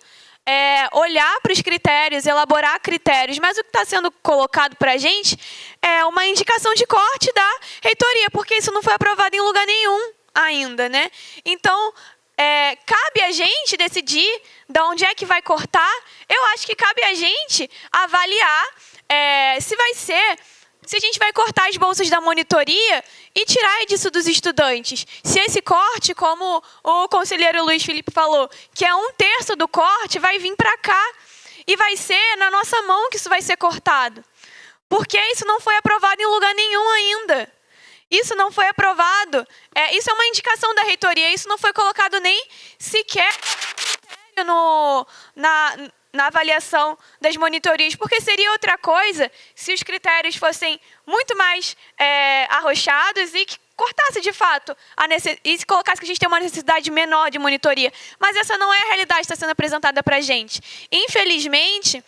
Olhar para os critérios, elaborar critérios, mas o que está sendo colocado para a gente é uma indicação de corte da reitoria, porque isso não foi aprovado em lugar nenhum ainda, né? Então, cabe a gente decidir de onde é que vai cortar. Eu acho que cabe a gente avaliar se a gente vai cortar as bolsas da monitoria e tirar disso dos estudantes. Se esse corte, como o conselheiro Luiz Felipe falou, que é 1/3 do corte, vai vir para cá e vai ser na nossa mão que isso vai ser cortado. Porque isso não foi aprovado em lugar nenhum ainda. Isso não foi aprovado. Isso é uma indicação da reitoria. Isso não foi colocado nem sequer na avaliação das monitorias, porque seria outra coisa se os critérios fossem muito mais arrochados e que cortasse de fato e se colocasse que a gente tem uma necessidade menor de monitoria. Mas essa não é a realidade que está sendo apresentada para a gente. Infelizmente,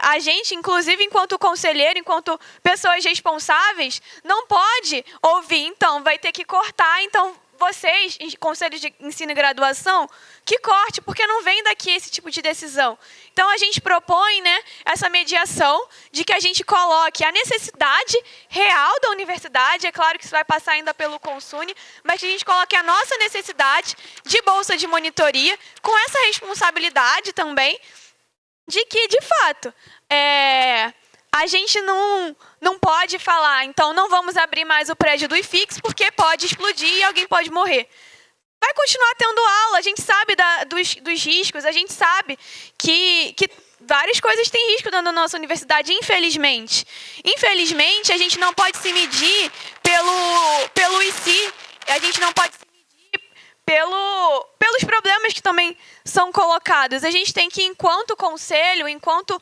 a gente, inclusive enquanto conselheiro, enquanto pessoas responsáveis, não pode ouvir, então, vai ter que cortar, então, vocês, conselhos de ensino e graduação, que corte, porque não vem daqui esse tipo de decisão. Então, a gente propõe, né, essa mediação de que a gente coloque a necessidade real da universidade, é claro que isso vai passar ainda pelo Consune, mas que a gente coloque a nossa necessidade de bolsa de monitoria, com essa responsabilidade também, de que, de fato, a gente não pode falar, então não vamos abrir mais o prédio do IFIX porque pode explodir e alguém pode morrer. Vai continuar tendo aula, a gente sabe dos riscos, a gente sabe que várias coisas têm risco dentro da nossa universidade, infelizmente. Infelizmente, a gente não pode se medir pelo IC, a gente não pode se medir pelos problemas que também são colocados. A gente tem que, enquanto conselho, enquanto...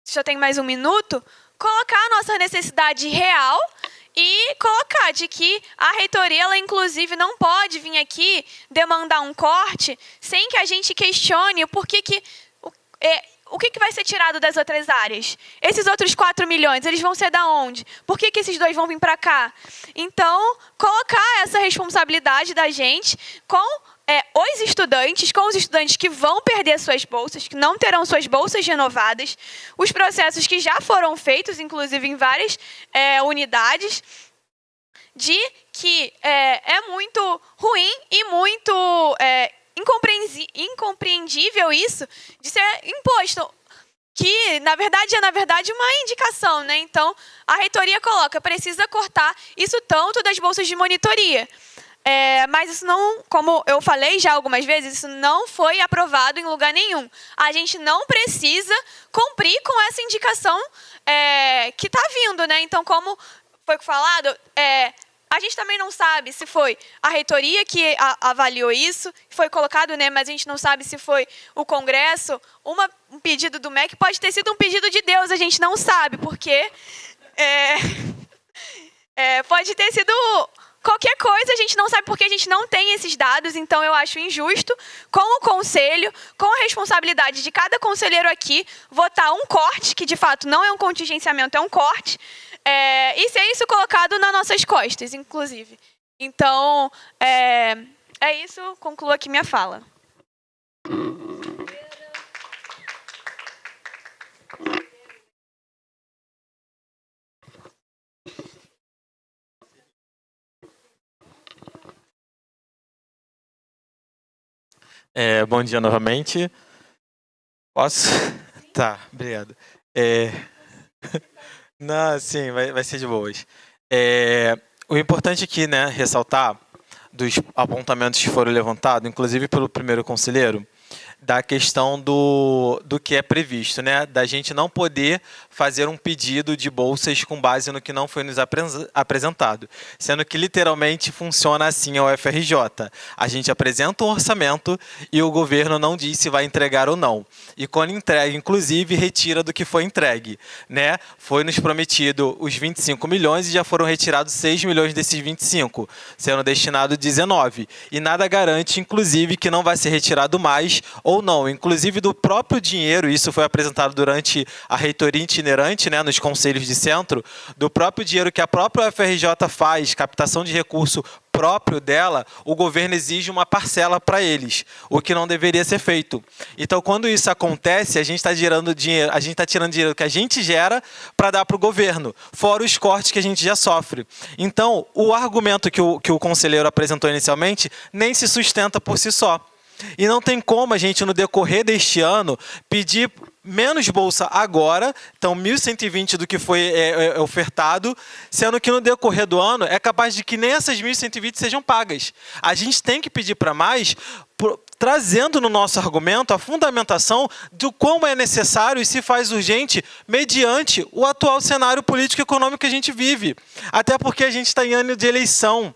se eu tenho mais um minuto, colocar a nossa necessidade real e colocar de que a reitoria, ela inclusive não pode vir aqui demandar um corte sem que a gente questione o porquê o que vai ser tirado das outras áreas. Esses outros 4 milhões, eles vão ser da onde? Por que esses 2 vão vir para cá? Então, colocar essa responsabilidade da gente com os estudantes que vão perder suas bolsas, que não terão suas bolsas renovadas, os processos que já foram feitos, inclusive em várias unidades, de que é muito ruim e muito incompreendível isso de ser imposto. que, na verdade, uma indicação, né? Então, a reitoria coloca, precisa cortar isso tanto das bolsas de monitoria. Mas isso não, como eu falei já algumas vezes, isso não foi aprovado em lugar nenhum. A gente não precisa cumprir com essa indicação que está vindo, né? Então, como foi falado, a gente também não sabe se foi a reitoria que avaliou isso, foi colocado, né? Mas a gente não sabe se foi o Congresso, um pedido do MEC, pode ter sido um pedido de Deus, a gente não sabe, porque pode ter sido qualquer coisa, a gente não sabe porque a gente não tem esses dados, então eu acho injusto, com o conselho, com a responsabilidade de cada conselheiro aqui, votar um corte, que de fato não é um contingenciamento, é um corte, e ser isso colocado nas nossas costas, inclusive. Então, é isso, concluo aqui minha fala. Bom dia novamente. Posso? Tá, obrigado. Não, sim, vai ser de boas. O importante aqui, né, ressaltar dos apontamentos que foram levantados, inclusive pelo primeiro conselheiro, da questão do que é previsto, né? Da gente não poder fazer um pedido de bolsas com base no que não foi nos apresentado, sendo que literalmente funciona assim a UFRJ. A gente apresenta um orçamento e o governo não diz se vai entregar ou não. E quando entrega, inclusive, retira do que foi entregue, né? Foi nos prometido os 25 milhões e já foram retirados 6 milhões desses 25, sendo destinado 19. E nada garante, inclusive, que não vai ser retirado mais ou não. Inclusive do próprio dinheiro, isso foi apresentado durante a reitoria itinerante, né, nos conselhos de centro, do próprio dinheiro que a própria UFRJ faz, captação de recurso próprio dela, o governo exige uma parcela para eles, o que não deveria ser feito. Então, quando isso acontece, a gente está tirando dinheiro que a gente gera para dar para o governo, fora os cortes que a gente já sofre. Então, o argumento que o conselheiro apresentou inicialmente nem se sustenta por si só. E não tem como a gente, no decorrer deste ano, pedir menos bolsa agora, então 1.120 do que foi ofertado, sendo que no decorrer do ano é capaz de que nem essas 1.120 sejam pagas. A gente tem que pedir para mais, trazendo no nosso argumento a fundamentação do como é necessário e se faz urgente mediante o atual cenário político e econômico que a gente vive. Até porque a gente está em ano de eleição.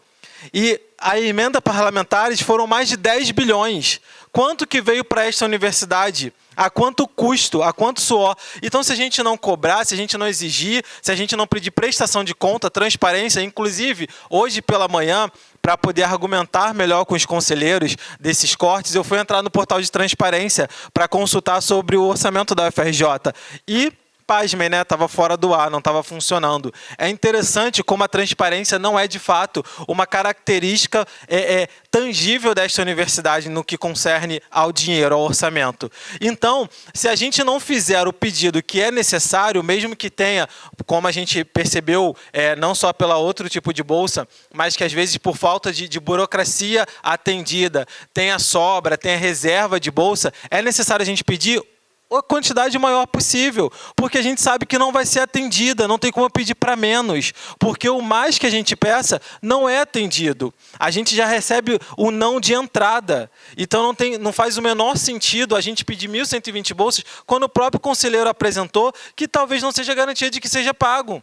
E a emenda parlamentares foram mais de 10 bilhões. Quanto que veio para esta universidade? A quanto custo? A quanto suor? Então, se a gente não cobrar, se a gente não exigir, se a gente não pedir prestação de conta, transparência, inclusive, hoje pela manhã, para poder argumentar melhor com os conselheiros desses cortes, eu fui entrar no portal de transparência para consultar sobre o orçamento da UFRJ. E pasmem, né? Estava fora do ar, não estava funcionando. É interessante como a transparência não é, de fato, uma característica tangível desta universidade no que concerne ao dinheiro, ao orçamento. Então, se a gente não fizer o pedido que é necessário, mesmo que tenha, como a gente percebeu, não só pela outro tipo de bolsa, mas que às vezes por falta de burocracia atendida, tenha sobra, tenha reserva de bolsa, é necessário a gente pedir a quantidade maior possível, porque a gente sabe que não vai ser atendida, não tem como pedir para menos, porque o mais que a gente peça não é atendido. A gente já recebe o não de entrada, então não faz o menor sentido a gente pedir 1.120 bolsas quando o próprio conselheiro apresentou que talvez não seja garantia de que seja pago.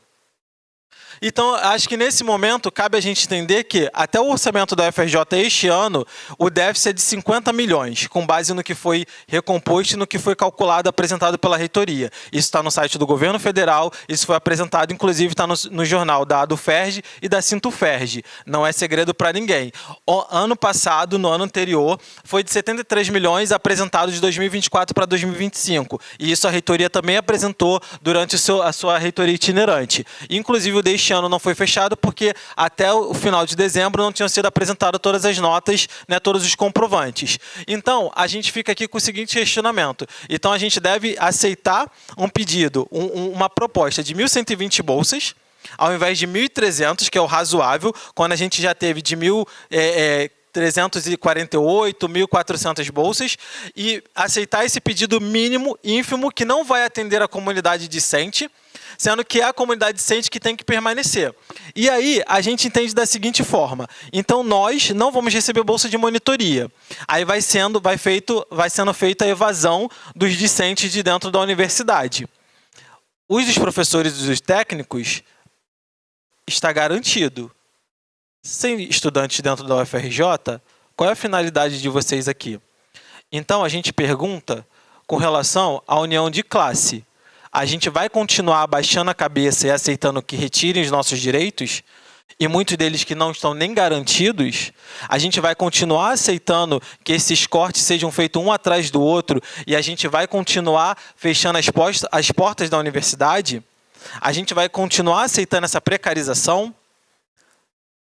Então, acho que nesse momento cabe a gente entender que até o orçamento da UFRJ este ano, o déficit é de 50 milhões, com base no que foi recomposto e no que foi calculado, apresentado pela reitoria. Isso está no site do governo federal, isso foi apresentado, inclusive está no jornal da ADUFERJ e da Sintuferj. Não é segredo para ninguém. O ano passado, no ano anterior, foi de 73 milhões apresentado de 2024 para 2025. E isso a reitoria também apresentou durante a sua reitoria itinerante. Inclusive, o deste ano não foi fechado porque até o final de dezembro não tinham sido apresentadas todas as notas, né, todos os comprovantes. Então, a gente fica aqui com o seguinte questionamento. Então, a gente deve aceitar um pedido, uma proposta de 1.120 bolsas, ao invés de 1.300, que é o razoável, quando a gente já teve de 1.300 1.348, 1.400 bolsas e aceitar esse pedido mínimo, ínfimo, que não vai atender a comunidade discente, sendo que é a comunidade discente que tem que permanecer. E aí, a gente entende da seguinte forma. Então, nós não vamos receber bolsa de monitoria. Aí vai sendo feita a evasão dos discentes de dentro da universidade. Os dos professores e dos técnicos está garantido. Sem estudantes dentro da UFRJ, qual é a finalidade de vocês aqui? Então, a gente pergunta com relação à união de classe. A gente vai continuar abaixando a cabeça e aceitando que retirem os nossos direitos, e muitos deles que não estão nem garantidos, a gente vai continuar aceitando que esses cortes sejam feitos um atrás do outro, e a gente vai continuar fechando as portas da universidade, a gente vai continuar aceitando essa precarização.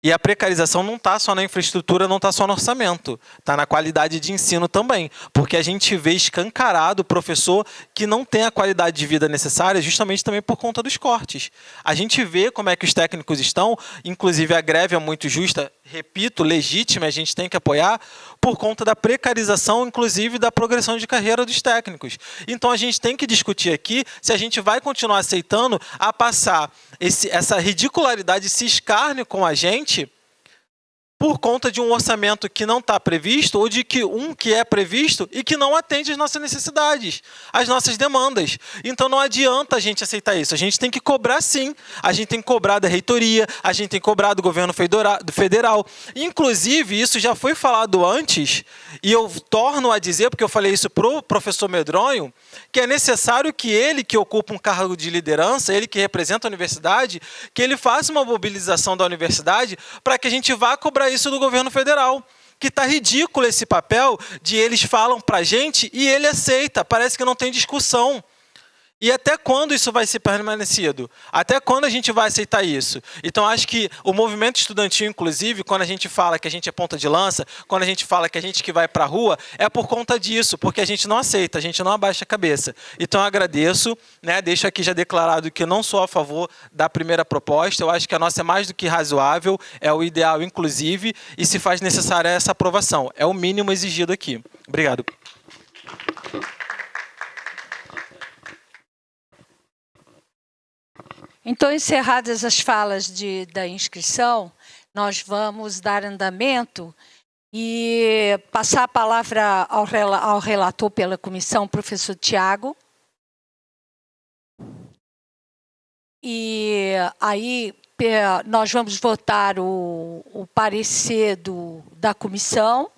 E a precarização não está só na infraestrutura, não está só no orçamento. Está na qualidade de ensino também. Porque a gente vê escancarado o professor que não tem a qualidade de vida necessária justamente também por conta dos cortes. A gente vê como é que os técnicos estão, inclusive a greve é muito justa, repito, legítima, a gente tem que apoiar, por conta da precarização, inclusive da progressão de carreira dos técnicos. Então a gente tem que discutir aqui se a gente vai continuar aceitando a passar essa ridicularidade, esse escárnio com a gente, por conta de um orçamento que não está previsto, ou de que é previsto e que não atende às nossas necessidades, às nossas demandas. Então não adianta a gente aceitar isso. A gente tem que cobrar sim. A gente tem que cobrar da reitoria, a gente tem que cobrar do governo federal. Inclusive, isso já foi falado antes, e eu torno a dizer, porque eu falei isso para o professor Medronho, que é necessário que ele, que ocupa um cargo de liderança, ele que representa a universidade, que ele faça uma mobilização da universidade para que a gente vá cobrar isso do governo federal. Que está ridículo esse papel de eles falam para a gente e ele aceita, parece que não tem discussão. E até quando isso vai ser permanecido? Até quando a gente vai aceitar isso? Então, acho que o movimento estudantil, inclusive, quando a gente fala que a gente é ponta de lança, quando a gente fala que a gente que vai para a rua, é por conta disso, porque a gente não aceita, a gente não abaixa a cabeça. Então, eu agradeço, né? Deixo aqui já declarado que eu não sou a favor da primeira proposta, eu acho que a nossa é mais do que razoável, é o ideal, inclusive, e se faz necessária essa aprovação. É o mínimo exigido aqui. Obrigado. Então, encerradas as falas da inscrição, nós vamos dar andamento e passar a palavra ao relator pela comissão, professor Tiago. E aí nós vamos votar o parecer da comissão.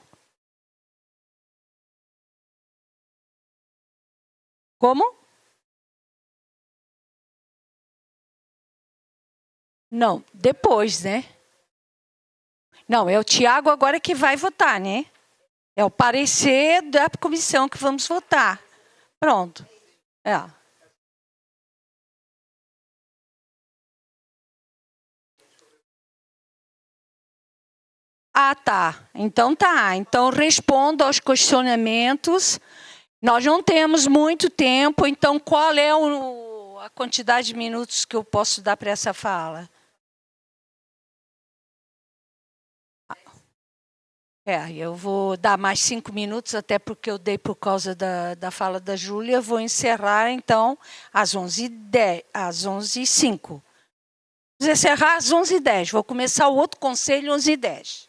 Como? Não, depois, né? Não, é o Tiago agora que vai votar, né? É o parecer da comissão que vamos votar. Pronto. É. Ah, tá. Então tá. Então respondo aos questionamentos. Nós não temos muito tempo, então qual é a quantidade de minutos que eu posso dar para essa fala? Eu vou dar mais 5 minutos, até porque eu dei por causa da fala da Júlia. Vou encerrar, então, às 11h10, às 11h05. Vou encerrar às 11h10. Vou começar o outro conselho às 11h10.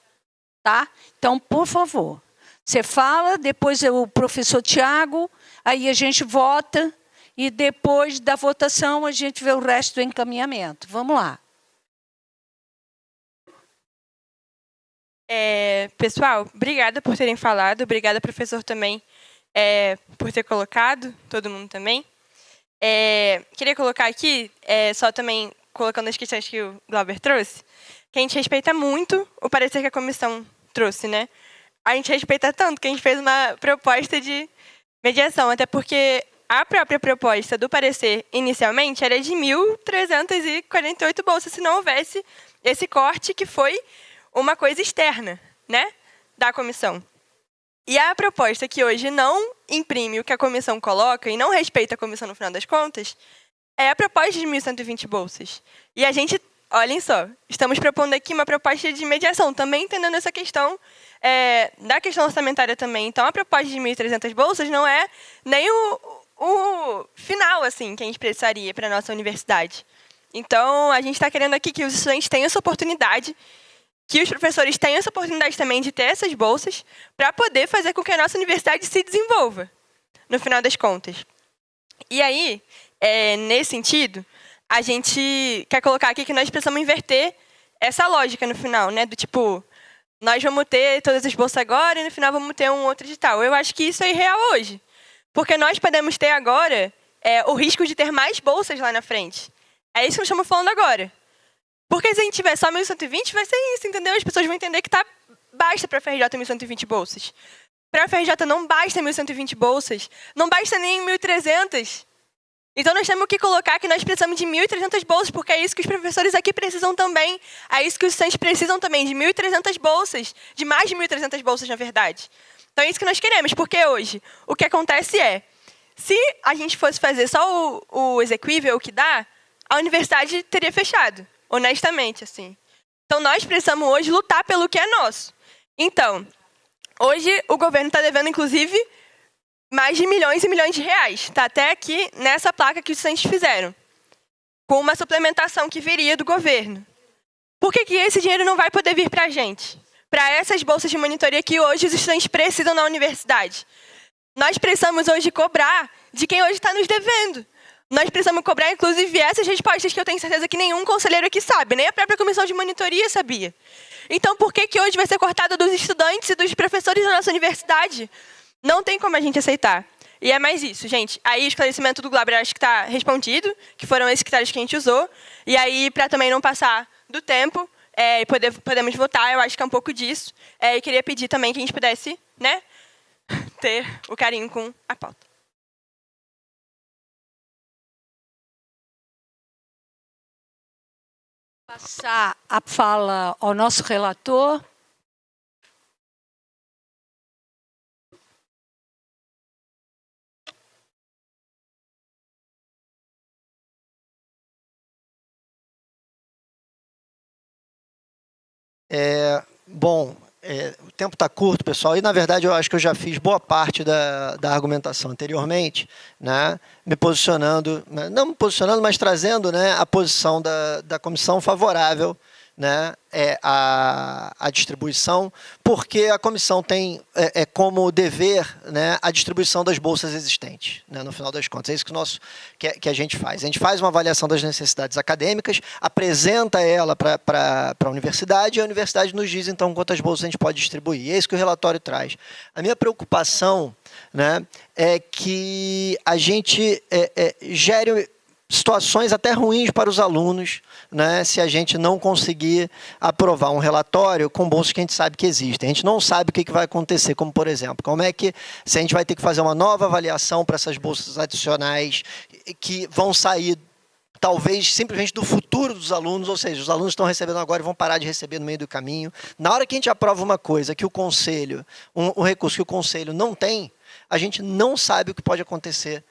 Tá? Então, por favor, você fala, depois o professor Tiago, aí a gente vota, e depois da votação a gente vê o resto do encaminhamento. Vamos lá. Pessoal, obrigada por terem falado, obrigada, professor, também, por ter colocado, todo mundo também. Queria colocar aqui, só também colocando as questões que o Glauber trouxe, que a gente respeita muito o parecer que a comissão trouxe, né? A gente respeita tanto que a gente fez uma proposta de mediação, até porque a própria proposta do parecer, inicialmente, era de 1.348 bolsas, se não houvesse esse corte que foi uma coisa externa, né, da comissão. E a proposta que hoje não imprime o que a comissão coloca e não respeita a comissão no final das contas, é a proposta de 1.120 bolsas. E a gente, olhem só, estamos propondo aqui uma proposta de mediação, também entendendo essa questão da questão orçamentária também. Então, a proposta de 1.300 bolsas não é nem o final assim, que a gente precisaria para a nossa universidade. Então, a gente está querendo aqui que os estudantes tenham essa oportunidade, que os professores tenham essa oportunidade também de ter essas bolsas para poder fazer com que a nossa universidade se desenvolva, no final das contas. E aí, nesse sentido, a gente quer colocar aqui que nós precisamos inverter essa lógica no final, né? Do tipo, nós vamos ter todas as bolsas agora e no final vamos ter um outro edital. Eu acho que isso é irreal hoje. Porque nós podemos ter agora o risco de ter mais bolsas lá na frente. É isso que nós estamos falando agora. Porque se a gente tiver só 1.120, vai ser isso, entendeu? As pessoas vão entender que basta para a FRJ 1.120 bolsas. Para a FRJ não basta 1.120 bolsas, não basta nem 1.300. Então nós temos que colocar que nós precisamos de 1.300 bolsas, porque é isso que os professores aqui precisam também. É isso que os estudantes precisam também, de 1.300 bolsas, de mais de 1.300 bolsas, na verdade. Então é isso que nós queremos, porque hoje o que acontece se a gente fosse fazer só o exequível, o que dá, a universidade teria fechado, honestamente, assim. Então nós precisamos hoje lutar pelo que é nosso. Então, hoje o governo está devendo, inclusive, mais de milhões e milhões de reais. Está até aqui nessa placa que os estudantes fizeram, com uma suplementação que viria do governo. Por que esse dinheiro não vai poder vir para a gente? Para essas bolsas de monitoria que hoje os estudantes precisam na universidade. Nós precisamos hoje cobrar de quem hoje está nos devendo. Nós precisamos cobrar, inclusive, essas respostas que eu tenho certeza que nenhum conselheiro aqui sabe, nem a própria comissão de monitoria sabia. Então, por que hoje vai ser cortado dos estudantes e dos professores da nossa universidade? Não tem como a gente aceitar. E é mais isso, gente. Aí o esclarecimento do Glauber acho que está respondido, que foram esses critérios que a gente usou. E aí, para também não passar do tempo, podemos votar, eu acho que é um pouco disso. E queria pedir também que a gente pudesse, né, ter o carinho com a pauta. Passar a fala ao nosso relator. O tempo está curto, pessoal, e na verdade eu acho que eu já fiz boa parte da argumentação anteriormente, né, não me posicionando, mas trazendo, né, a posição da comissão favorável, né, a distribuição, porque a comissão tem como dever, né, a distribuição das bolsas existentes, né, no final das contas. É isso que a gente faz. A gente faz uma avaliação das necessidades acadêmicas, apresenta ela para a universidade, e a universidade nos diz, então, quantas bolsas a gente pode distribuir. E é isso que o relatório traz. A minha preocupação, né, é que a gente gere situações até ruins para os alunos, né, se a gente não conseguir aprovar um relatório com bolsas que a gente sabe que existem. A gente não sabe o que vai acontecer, como, por exemplo, se a gente vai ter que fazer uma nova avaliação para essas bolsas adicionais que vão sair, talvez, simplesmente do futuro dos alunos, ou seja, os alunos estão recebendo agora e vão parar de receber no meio do caminho. Na hora que a gente aprova uma coisa que o conselho, um recurso que o conselho não tem, a gente não sabe o que pode acontecer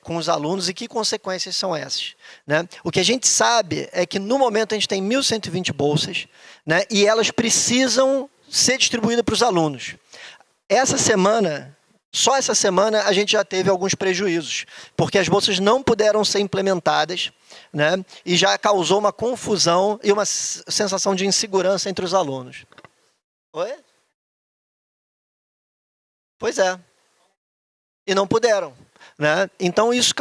com os alunos e que consequências são essas, né? O que a gente sabe é que no momento a gente tem 1.120 bolsas, né, e elas precisam ser distribuídas para os alunos. Só essa semana a gente já teve alguns prejuízos, porque as bolsas não puderam ser implementadas, né, e já causou uma confusão e uma sensação de insegurança entre os alunos. Oi? Pois é. E não puderam, né? Então isso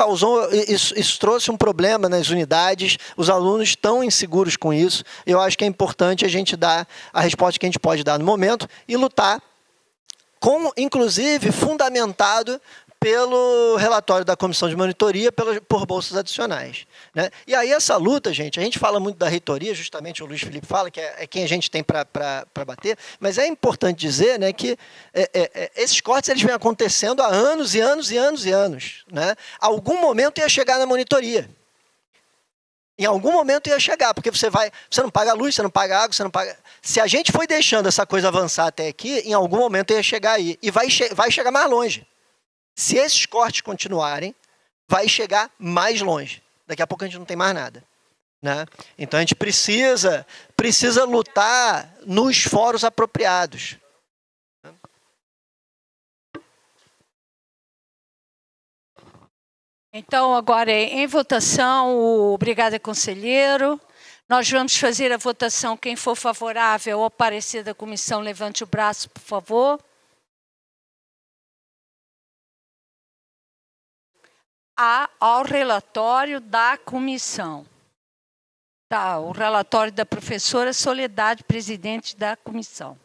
trouxe um problema nas unidades, os alunos estão inseguros com isso. Eu acho que é importante a gente dar a resposta que a gente pode dar no momento e lutar, inclusive fundamentado pelo relatório da comissão de monitoria por bolsas adicionais, né? E aí essa luta, gente, a gente fala muito da reitoria, justamente o Luiz Felipe fala, que é quem a gente tem para bater, mas é importante dizer, né, que esses cortes eles vêm acontecendo há anos e anos e anos e anos, né? Algum momento ia chegar na monitoria. Em algum momento ia chegar, porque você não paga luz, você não paga água, você não paga... Se a gente foi deixando essa coisa avançar até aqui, em algum momento ia chegar aí, e vai chegar mais longe. Se esses cortes continuarem, vai chegar mais longe. Daqui a pouco a gente não tem mais nada, né? Então a gente precisa lutar nos fóruns apropriados. Então, agora em votação, obrigada, conselheiro. Nós vamos fazer a votação. Quem for favorável ao parecer da comissão, levante o braço, por favor. Ao relatório da comissão. Tá, o relatório da professora Soledade, presidente da comissão.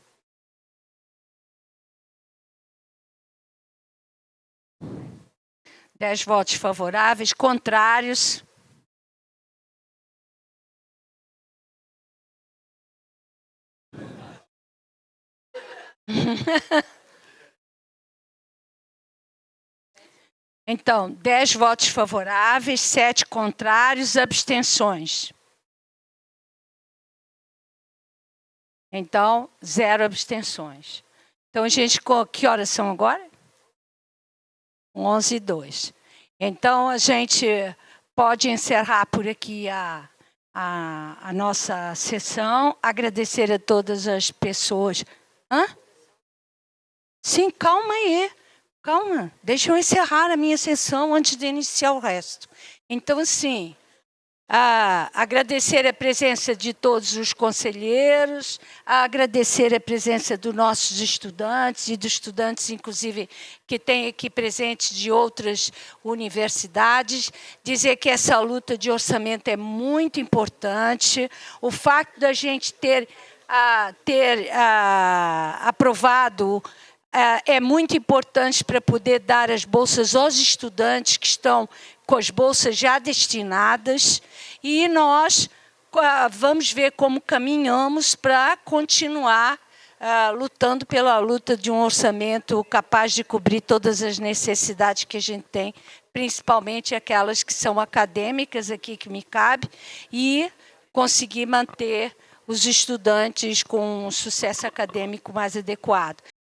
Dez votos favoráveis, contrários. Então, 10 votos favoráveis, 7 contrários, abstenções. Então, 0 abstenções. Então, gente, que horas são agora? 11h02. Então, a gente pode encerrar por aqui a nossa sessão. Agradecer a todas as pessoas. Hã? Sim, calma aí. Calma, deixa eu encerrar a minha sessão antes de iniciar o resto. Então, assim, agradecer a presença de todos os conselheiros, agradecer a presença dos nossos estudantes e dos estudantes, inclusive, que tem aqui presentes de outras universidades, dizer que essa luta de orçamento é muito importante. O fato da gente ter aprovado é muito importante para poder dar as bolsas aos estudantes que estão com as bolsas já destinadas, e nós vamos ver como caminhamos para continuar lutando pela luta de um orçamento capaz de cobrir todas as necessidades que a gente tem, principalmente aquelas que são acadêmicas aqui que me cabe, e conseguir manter os estudantes com um sucesso acadêmico mais adequado.